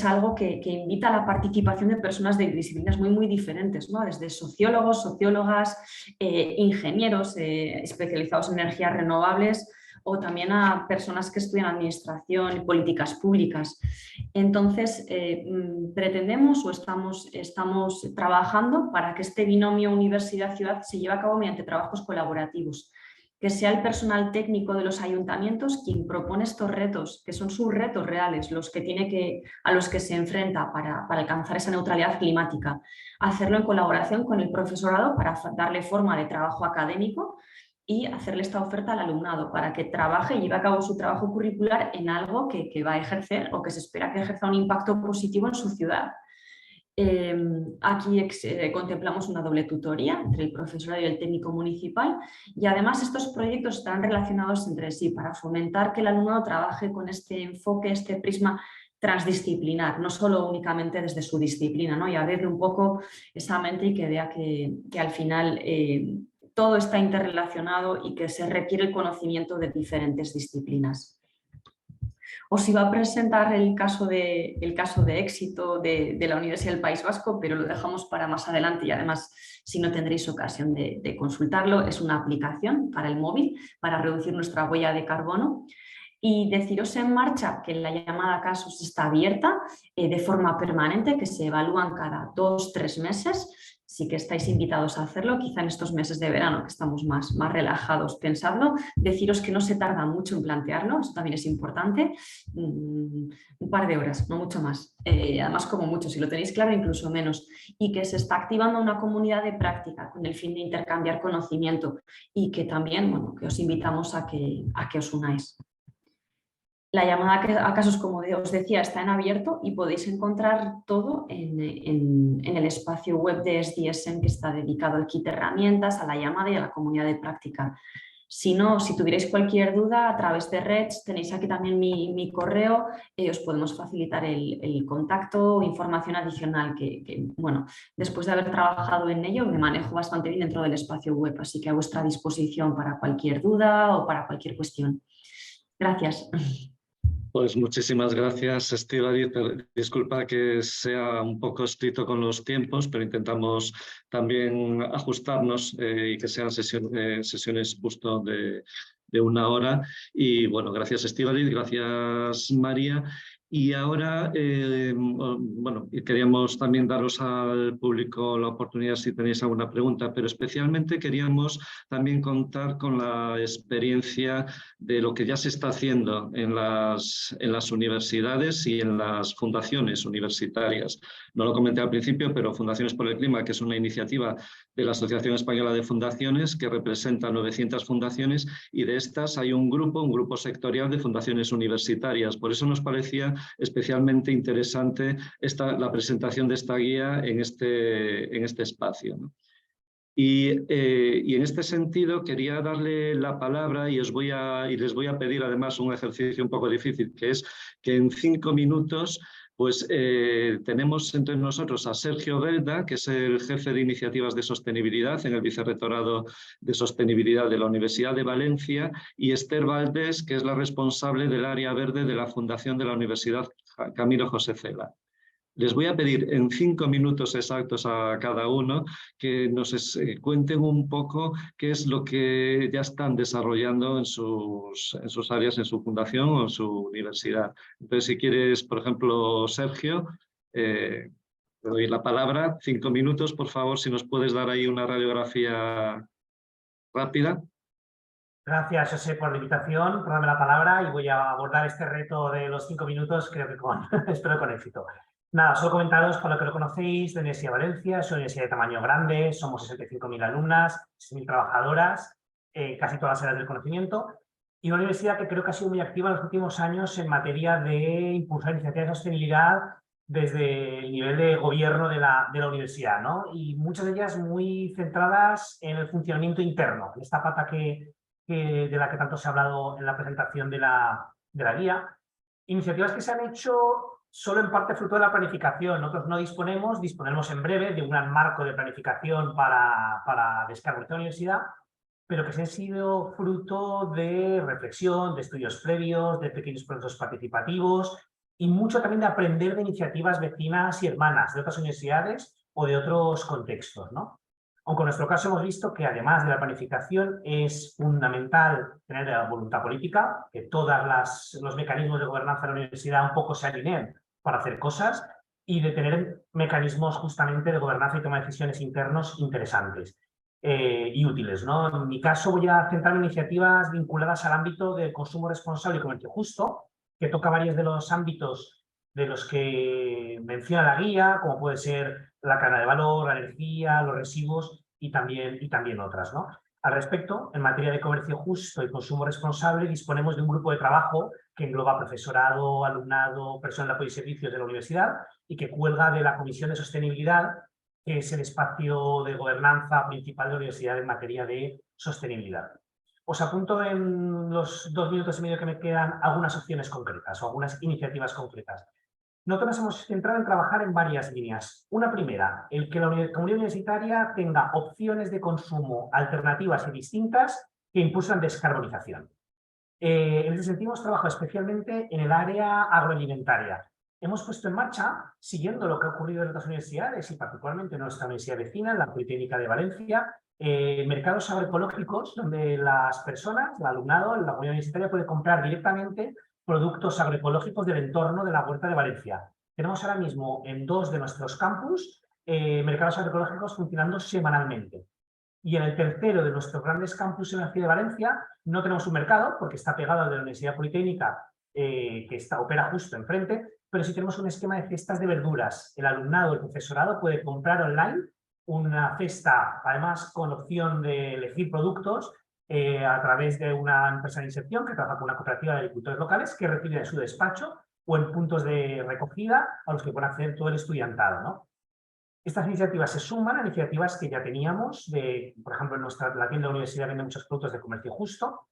algo que invita a la participación de personas de disciplinas muy diferentes, ¿no? Desde sociólogos, sociólogas, ingenieros especializados en energías renovables, o también a personas que estudian administración y políticas públicas. Entonces, pretendemos o estamos trabajando para que este binomio universidad-ciudad se lleve a cabo mediante trabajos colaborativos. que sea el personal técnico de los ayuntamientos quien propone estos retos, que son sus retos reales, a los que se enfrenta para alcanzar esa neutralidad climática. Hacerlo en colaboración con el profesorado para darle forma de trabajo académico y hacerle esta oferta al alumnado para que trabaje y lleve a cabo su trabajo curricular en algo que va a ejercer o que se espera que ejerza un impacto positivo en su ciudad. Aquí contemplamos una doble tutoría entre el profesorado y el técnico municipal y además estos proyectos están relacionados entre sí para fomentar que el alumnado trabaje con este enfoque, este prisma transdisciplinar, no solo únicamente desde su disciplina, ¿no? Y abrirle un poco esa mente y que vea que al final todo está interrelacionado y que se requiere el conocimiento de diferentes disciplinas. Os iba a presentar el caso de éxito de la Universidad del País Vasco, pero lo dejamos para más adelante y además, si no tendréis ocasión de consultarlo, es una aplicación para el móvil para reducir nuestra huella de carbono. Y deciros en marcha que la llamada a casos está abierta de forma permanente, que se evalúan cada 2-3 meses. Sí que estáis invitados a hacerlo, quizá en estos meses de verano que estamos más relajados pensadlo. Deciros que no se tarda mucho en plantearlo, eso también es importante. Un par de horas, no mucho más. Además, como mucho, si lo tenéis claro, incluso menos. Y que se está activando una comunidad de práctica con el fin de intercambiar conocimiento y que también, bueno, que os invitamos a que os unáis. La llamada a casos, como os decía, está en abierto y podéis encontrar todo en el espacio web de SDSM que está dedicado al kit de herramientas, a la llamada y a la comunidad de práctica. Si tuvierais cualquier duda a través de Reds, tenéis aquí también mi correo, os podemos facilitar el contacto o información adicional que, bueno, después de haber trabajado en ello me manejo bastante bien dentro del espacio web, así que a vuestra disposición para cualquier duda o para cualquier cuestión. Gracias. Pues muchísimas gracias, Estíbaliz. Disculpa que sea un poco estricto con los tiempos, pero intentamos también ajustarnos y que sean sesiones justo de 1 hora. Y bueno, gracias, Estíbaliz, gracias, María. Y ahora, bueno, queríamos también daros al público la oportunidad si tenéis alguna pregunta, pero especialmente queríamos también contar con la experiencia de lo que ya se está haciendo en las universidades y en las fundaciones universitarias. No lo comenté al principio, pero Fundaciones por el Clima, que es una iniciativa de la Asociación Española de Fundaciones que representa 900 fundaciones y de estas hay un grupo sectorial de fundaciones universitarias. Por eso nos parecía especialmente interesante la presentación de esta guía en este espacio, ¿no? Y en este sentido quería darle la palabra y les voy a pedir además un ejercicio un poco difícil, que es que en 5 minutos pues tenemos entre nosotros a Sergio Belda, que es el jefe de iniciativas de sostenibilidad en el Vicerrectorado de Sostenibilidad de la Universidad de Valencia, y Esther Valdés, que es la responsable del área verde de la Fundación de la Universidad Camilo José Cela. Les voy a pedir en 5 minutos exactos a cada uno que nos cuenten un poco qué es lo que ya están desarrollando en sus áreas, en su fundación o en su universidad. Entonces, si quieres, por ejemplo, Sergio, te doy la palabra. 5 minutos, por favor, si nos puedes dar ahí una radiografía rápida. Gracias, José, por la invitación, por darme la palabra y voy a abordar este reto de los 5 minutos, creo que espero con éxito. Nada, solo comentaros, para lo que lo conocéis, la Universidad de Valencia es una universidad de tamaño grande, somos 65.000 alumnas, 6.000 trabajadoras, casi todas las áreas del conocimiento, y una universidad que creo que ha sido muy activa en los últimos años en materia de impulsar iniciativas de sostenibilidad desde el nivel de gobierno de la universidad, ¿no? Y muchas de ellas muy centradas en el funcionamiento interno, en esta pata de la que tanto se ha hablado en la presentación de la guía. Iniciativas que se han hecho solo en parte fruto de la planificación. Nosotros no disponemos en breve de un gran marco de planificación para descarbonizar la universidad, pero que se han sido fruto de reflexión, de estudios previos, de pequeños procesos participativos y mucho también de aprender de iniciativas vecinas y hermanas de otras universidades o de otros contextos, ¿no? Aunque en nuestro caso hemos visto que además de la planificación es fundamental tener la voluntad política, que todos los mecanismos de gobernanza de la universidad un poco se alineen para hacer cosas y de tener mecanismos justamente de gobernanza y toma de decisiones internos interesantes. y útiles, ¿no? En mi caso voy a centrar iniciativas vinculadas al ámbito del consumo responsable y comercio justo, que toca varios de los ámbitos de los que menciona la guía, como puede ser la cadena de valor, la energía, los residuos y también otras, ¿no? Al respecto, en materia de comercio justo y consumo responsable, disponemos de un grupo de trabajo que engloba profesorado, alumnado, personal de apoyo y servicios de la universidad y que cuelga de la Comisión de Sostenibilidad, que es el espacio de gobernanza principal de la universidad en materia de sostenibilidad. Os apunto en los 2 minutos y medio que me quedan algunas opciones concretas o algunas iniciativas concretas. Nosotros nos hemos centrado en trabajar en varias líneas. Una primera, el que la comunidad universitaria tenga opciones de consumo alternativas y distintas que impulsan descarbonización. En ese sentido, hemos trabajado especialmente en el área agroalimentaria. Hemos puesto en marcha, siguiendo lo que ha ocurrido en otras universidades y particularmente en nuestra universidad vecina, en la Politécnica de Valencia, mercados agroecológicos donde las personas, el alumnado, la comunidad universitaria puede comprar directamente productos agroecológicos del entorno de la Huerta de Valencia. Tenemos ahora mismo en 2 de nuestros campus mercados agroecológicos funcionando semanalmente. Y en el tercero de nuestros grandes campus en la ciudad de Valencia no tenemos un mercado porque está pegado al de la Universidad Politécnica que opera justo enfrente, pero sí tenemos un esquema de cestas de verduras. El alumnado, el profesorado puede comprar online una cesta, además con opción de elegir productos a través de una empresa de inserción que trabaja con una cooperativa de agricultores locales que recibe en su despacho o en puntos de recogida a los que puede acceder todo el estudiantado, ¿no? Estas iniciativas se suman a iniciativas que ya teníamos, por ejemplo, en la tienda de la universidad vende muchos productos de comercio justo,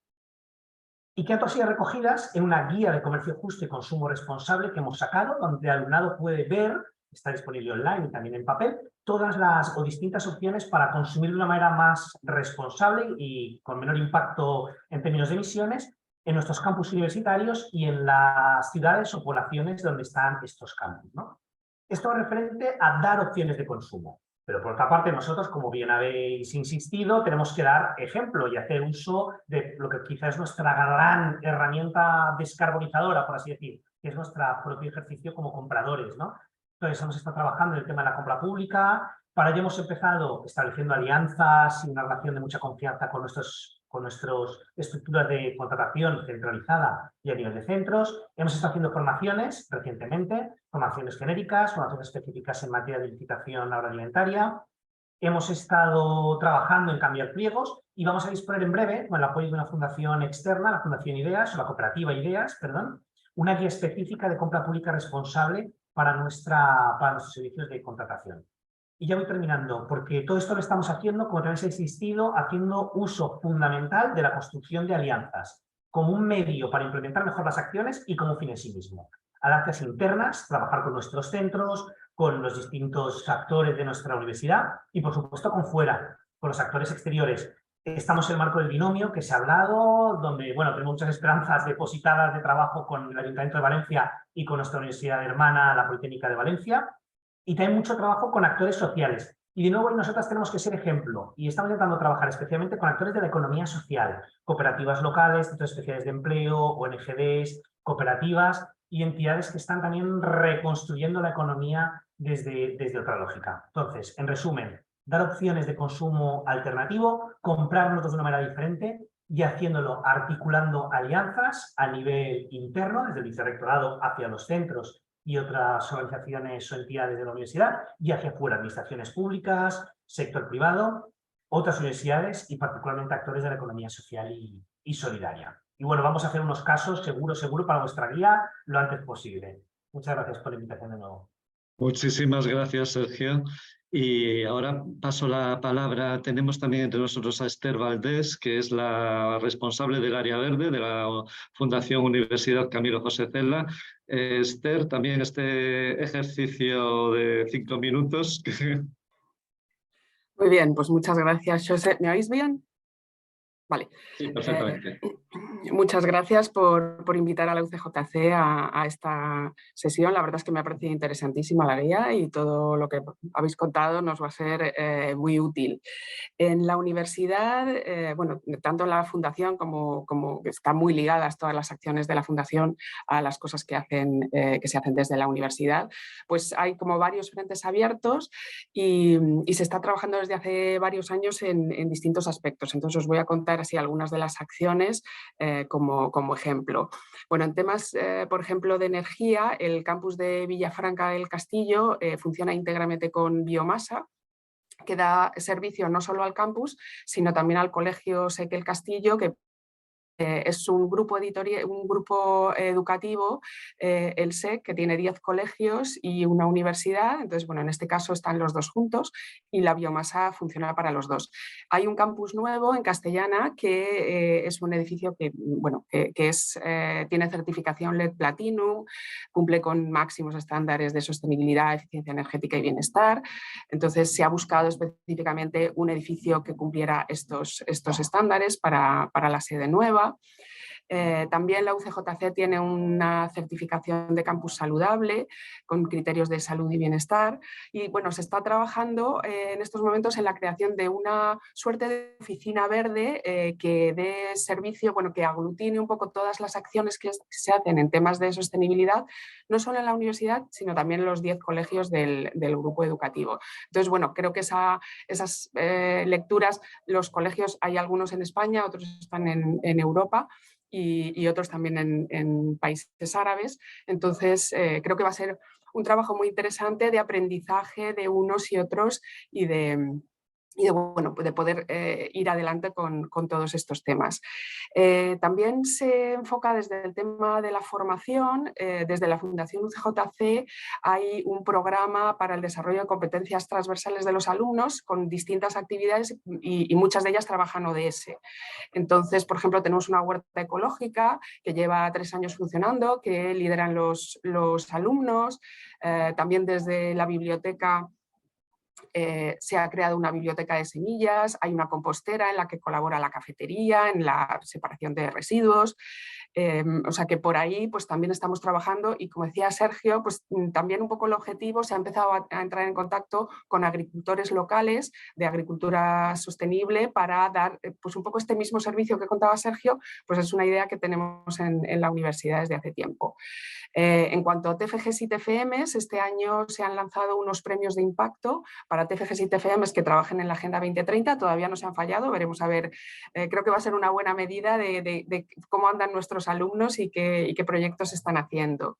y que han sido recogidas en una guía de comercio justo y consumo responsable que hemos sacado, donde el alumnado puede ver, está disponible online y también en papel, todas las o distintas opciones para consumir de una manera más responsable y con menor impacto en términos de emisiones en nuestros campus universitarios y en las ciudades o poblaciones donde están estos campus, ¿no? Esto es referente a dar opciones de consumo. Pero por otra parte, nosotros, como bien habéis insistido, tenemos que dar ejemplo y hacer uso de lo que quizás es nuestra gran herramienta descarbonizadora, por así decir, que es nuestro propio ejercicio como compradores, ¿no? Entonces, hemos estado trabajando en el tema de la compra pública. Para ello hemos empezado estableciendo alianzas y una relación de mucha confianza con nuestras estructuras de contratación centralizada y a nivel de centros. Hemos estado haciendo formaciones recientemente, formaciones genéricas, formaciones específicas en materia de licitación agroalimentaria. Hemos estado trabajando en cambiar pliegos y vamos a disponer en breve, con el apoyo de una fundación externa, la Fundación Ideas, o la cooperativa Ideas, perdón, una guía específica de compra pública responsable para nuestros servicios de contratación. Y ya voy terminando, porque todo esto lo estamos haciendo, como también se ha insistido, haciendo uso fundamental de la construcción de alianzas, como un medio para implementar mejor las acciones y como fin en sí mismo. Alianzas internas, trabajar con nuestros centros, con los distintos actores de nuestra universidad y, por supuesto, con fuera, con los actores exteriores. Estamos en el marco del binomio que se ha hablado, donde bueno, tenemos muchas esperanzas depositadas de trabajo con el Ayuntamiento de Valencia y con nuestra universidad hermana, la Politécnica de Valencia. Y también mucho trabajo con actores sociales. Y de nuevo, nosotras tenemos que ser ejemplo. Y estamos intentando trabajar especialmente con actores de la economía social, cooperativas locales, centros especiales de empleo, ONGs, cooperativas y entidades que están también reconstruyendo la economía desde otra lógica. Entonces, en resumen, dar opciones de consumo alternativo, comprar nosotros de una manera diferente y haciéndolo articulando alianzas a nivel interno, desde el vicerrectorado hacia los centros y otras organizaciones o entidades de la universidad, y hacia afuera, administraciones públicas, sector privado, otras universidades y particularmente actores de la economía social y solidaria. Y bueno, vamos a hacer unos casos seguro para vuestra guía lo antes posible. Muchas gracias por la invitación de nuevo. Muchísimas gracias, Sergio. Y ahora paso la palabra. Tenemos también entre nosotros a Esther Valdés, que es la responsable del área verde de la Fundación Universidad Camilo José Cela. Esther, también este ejercicio de 5 minutos. Muy bien, pues muchas gracias, José. ¿Me oís bien? Vale. Sí, perfectamente. Muchas gracias por invitar a la UCJC a esta sesión. La verdad es que me ha parecido interesantísima la guía y todo lo que habéis contado nos va a ser muy útil. En la universidad, bueno, tanto la fundación como que están muy ligadas todas las acciones de la fundación a las cosas que se hacen desde la universidad, pues hay como varios frentes abiertos y se está trabajando desde hace varios años en distintos aspectos. Entonces os voy a contar así algunas de las acciones como ejemplo. Bueno, en temas, por ejemplo, de energía, el campus de Villafranca del Castillo funciona íntegramente con biomasa, que da servicio no solo al campus, sino también al Colegio Seque el Castillo, que es un grupo educativo, el SEC, que tiene 10 colegios y una universidad. Entonces, bueno, en este caso están los dos juntos y la biomasa funciona para los dos. Hay un campus nuevo en Castellana que es un edificio que, bueno, tiene certificación LED Platinum, cumple con máximos estándares de sostenibilidad, eficiencia energética y bienestar. Entonces, se ha buscado específicamente un edificio que cumpliera estos estándares para la sede nueva. También la UCJC tiene una certificación de campus saludable con criterios de salud y bienestar y bueno, se está trabajando en estos momentos en la creación de una suerte de oficina verde que dé servicio, bueno, que aglutine un poco todas las acciones que se hacen en temas de sostenibilidad, no solo en la universidad, sino también en los 10 colegios del grupo educativo. Entonces, bueno, creo que esas lecturas, los colegios, hay algunos en España, otros están en Europa, y otros también en países árabes. Entonces, creo que va a ser un trabajo muy interesante de aprendizaje de unos y otros y de poder ir adelante con todos estos temas. También se enfoca desde el tema de la formación. Desde la Fundación UCJC hay un programa para el desarrollo de competencias transversales de los alumnos con distintas actividades y muchas de ellas trabajan ODS. Entonces, por ejemplo, tenemos una huerta ecológica que lleva 3 años funcionando, que lideran los alumnos. También desde la biblioteca se ha creado una biblioteca de semillas, hay una compostera en la que colabora la cafetería, en la separación de residuos. O sea que por ahí pues también estamos trabajando y como decía Sergio, pues también un poco el objetivo, se ha empezado a entrar en contacto con agricultores locales de agricultura sostenible para dar pues un poco este mismo servicio que contaba Sergio, pues es una idea que tenemos en la universidad desde hace tiempo. En cuanto a TFGs y TFMs, este año se han lanzado unos premios de impacto para TFGs y TFMs que trabajen en la Agenda 2030, todavía no se han fallado, veremos a ver, creo que va a ser una buena medida de cómo andan nuestros alumnos y qué proyectos están haciendo.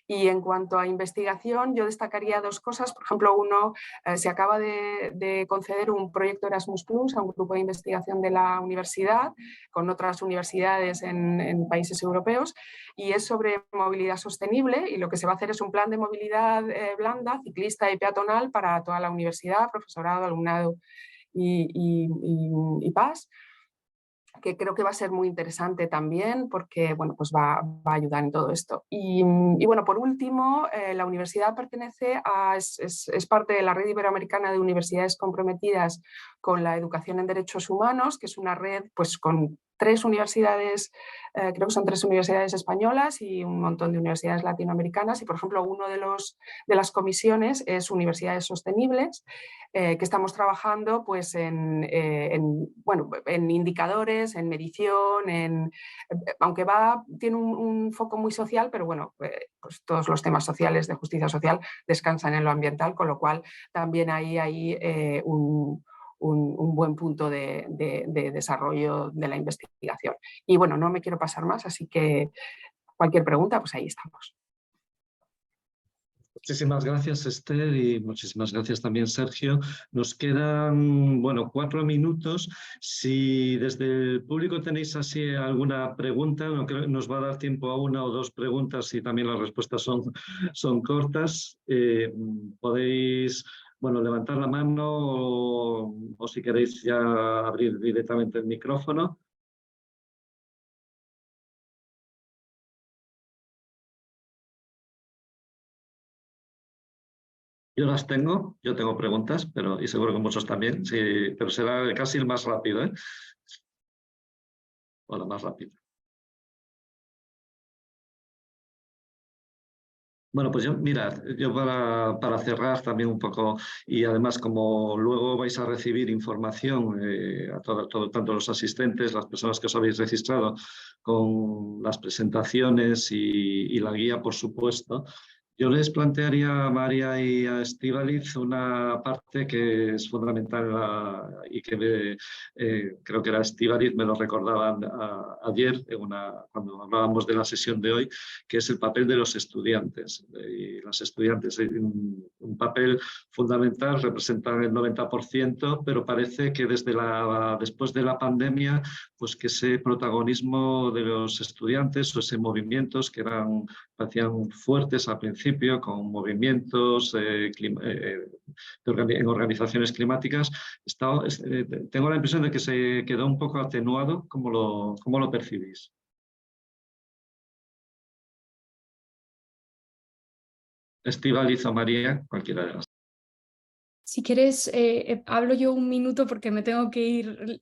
Y en cuanto a investigación, yo destacaría 2 cosas. Por ejemplo, uno, se acaba de conceder un proyecto Erasmus Plus a un grupo de investigación de la universidad con otras universidades en países europeos y es sobre movilidad sostenible y lo que se va a hacer es un plan de movilidad blanda, ciclista y peatonal para toda la universidad, profesorado, alumnado y PAS, que creo que va a ser muy interesante también porque bueno, pues va a ayudar en todo esto. Y bueno, por último, la universidad es parte de la Red Iberoamericana de Universidades Comprometidas con la Educación en Derechos Humanos, que es una red pues, con 3 universidades, creo que son 3 universidades españolas y un montón de universidades latinoamericanas. Y, por ejemplo, uno de las comisiones es Universidades Sostenibles, que estamos trabajando pues, en indicadores, en medición, aunque tiene un foco muy social, pero bueno, pues todos los temas sociales de justicia social descansan en lo ambiental, con lo cual también hay un buen punto de desarrollo de la investigación. Y bueno, no me quiero pasar más, así que cualquier pregunta, pues ahí estamos. Muchísimas gracias, Esther, y muchísimas gracias también, Sergio. Nos quedan, bueno, 4 minutos. Si desde el público tenéis así alguna pregunta, nos va a dar tiempo a 1 o 2 preguntas y también las respuestas son cortas. Podéis, bueno, levantar la mano o si queréis ya abrir directamente el micrófono. Yo tengo preguntas, y seguro que muchos también, sí, pero será casi el más rápido, ¿eh? O la más rápida. Bueno, pues mirad, yo para cerrar también un poco, y además como luego vais a recibir información a tanto los asistentes, las personas que os habéis registrado, con las presentaciones y la guía, por supuesto, yo les plantearía a María y a Estíbaliz una parte que es fundamental y que creo que era Estíbaliz, me lo recordaban ayer cuando hablábamos de la sesión de hoy, que es el papel de los estudiantes. Y las estudiantes, un papel fundamental, representan el 90%, pero parece que después de la pandemia, pues que ese protagonismo de los estudiantes o ese movimientos que parecían fuertes al principio, con movimientos en organizaciones climáticas, tengo la impresión de que se quedó un poco atenuado. ¿Cómo lo percibís? Estíbaliz o María, cualquiera de las. Si quieres, hablo yo un minuto porque me tengo que ir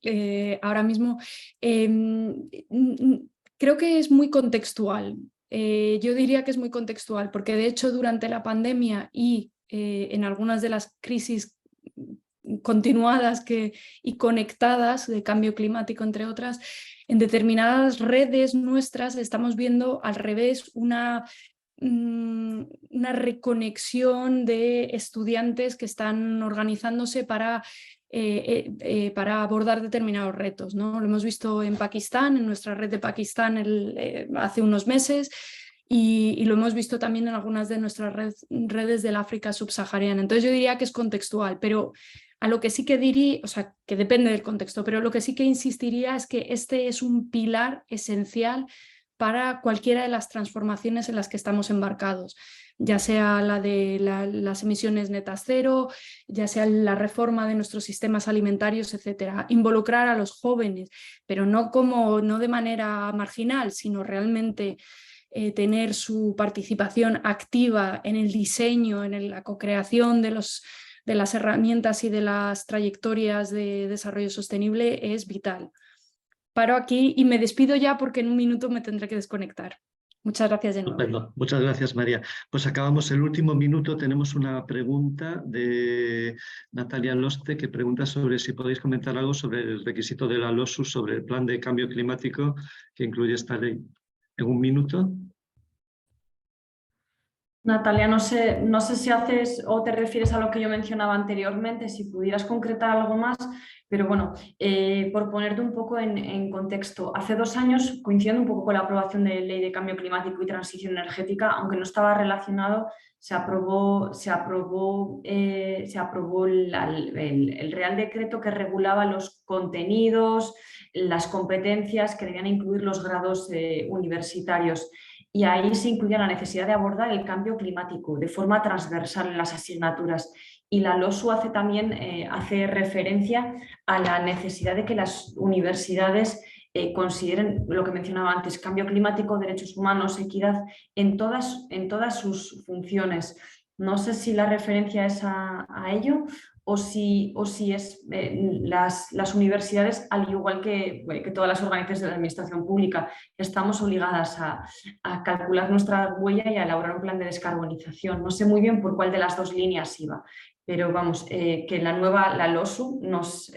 ahora mismo. Creo que es muy contextual. Yo diría que es muy contextual, porque de hecho durante la pandemia y en algunas de las crisis continuadas y conectadas de cambio climático, entre otras, en determinadas redes nuestras estamos viendo al revés una reconexión de estudiantes que están organizándose para abordar determinados retos, ¿no? Lo hemos visto en Pakistán, en nuestra red de Pakistán hace unos meses, y lo hemos visto también en algunas de nuestras redes del África subsahariana. Entonces yo diría que es contextual, pero a lo que sí que diría, o sea, que depende del contexto, pero lo que sí que insistiría es que este es un pilar esencial para cualquiera de las transformaciones en las que estamos embarcados, ya sea la de las emisiones netas cero, ya sea la reforma de nuestros sistemas alimentarios, etcétera. Involucrar a los jóvenes, pero no de manera marginal, sino realmente tener su participación activa en el diseño, en la co-creación de las herramientas y de las trayectorias de desarrollo sostenible es vital. Paro aquí y me despido ya porque en un minuto me tendré que desconectar. Muchas gracias de nuevo. Estupendo. Muchas gracias, María. Pues acabamos el último minuto. Tenemos una pregunta de Natalia Loste, que pregunta sobre si podéis comentar algo sobre el requisito de la LOSU sobre el plan de cambio climático que incluye esta ley. En un minuto. Natalia, no sé si haces o te refieres a lo que yo mencionaba anteriormente, si pudieras concretar algo más, pero bueno, por ponerte un poco en contexto, hace 2 años, coincidiendo un poco con la aprobación de la Ley de Cambio Climático y Transición Energética, aunque no estaba relacionado, se aprobó el Real Decreto que regulaba los contenidos, las competencias que debían incluir los grados universitarios. Y ahí se incluía la necesidad de abordar el cambio climático de forma transversal en las asignaturas. Y la LOSU hace referencia a la necesidad de que las universidades consideren lo que mencionaba antes, cambio climático, derechos humanos, equidad, en todas sus funciones. No sé si la referencia es a ello o si es las universidades, al igual que todas las organizaciones de la administración pública, estamos obligadas a calcular nuestra huella y a elaborar un plan de descarbonización. No sé muy bien por cuál de las 2 líneas iba, pero vamos, que la LOSU nos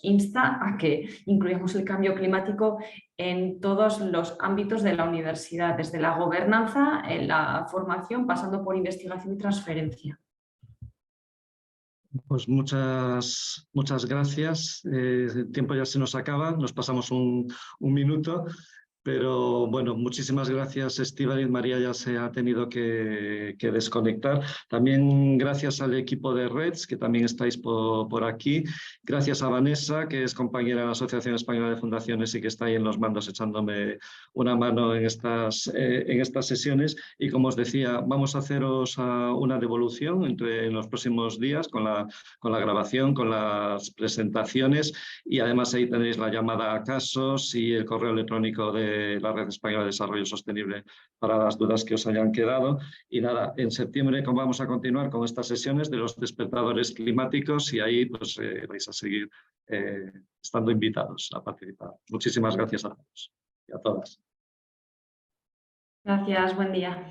insta a que incluyamos el cambio climático en todos los ámbitos de la universidad, desde la gobernanza, en la formación, pasando por investigación y transferencia. Pues muchas gracias. El tiempo ya se nos acaba, nos pasamos un minuto. Pero bueno, muchísimas gracias, Estíbaliz. María ya se ha tenido que desconectar. También gracias al equipo de REDS, que también estáis por aquí. Gracias a Vanessa, que es compañera de la Asociación Española de Fundaciones y que está ahí en los mandos echándome una mano en estas sesiones. Y como os decía, vamos a haceros una devolución en los próximos días con la grabación, con las presentaciones, y además ahí tenéis la llamada a casos y el correo electrónico de la Red Española de Desarrollo Sostenible para las dudas que os hayan quedado. Y nada, en septiembre vamos a continuar con estas sesiones de los despertadores climáticos y ahí pues vais a seguir estando invitados a participar. Muchísimas gracias a todos y a todas. Gracias, buen día.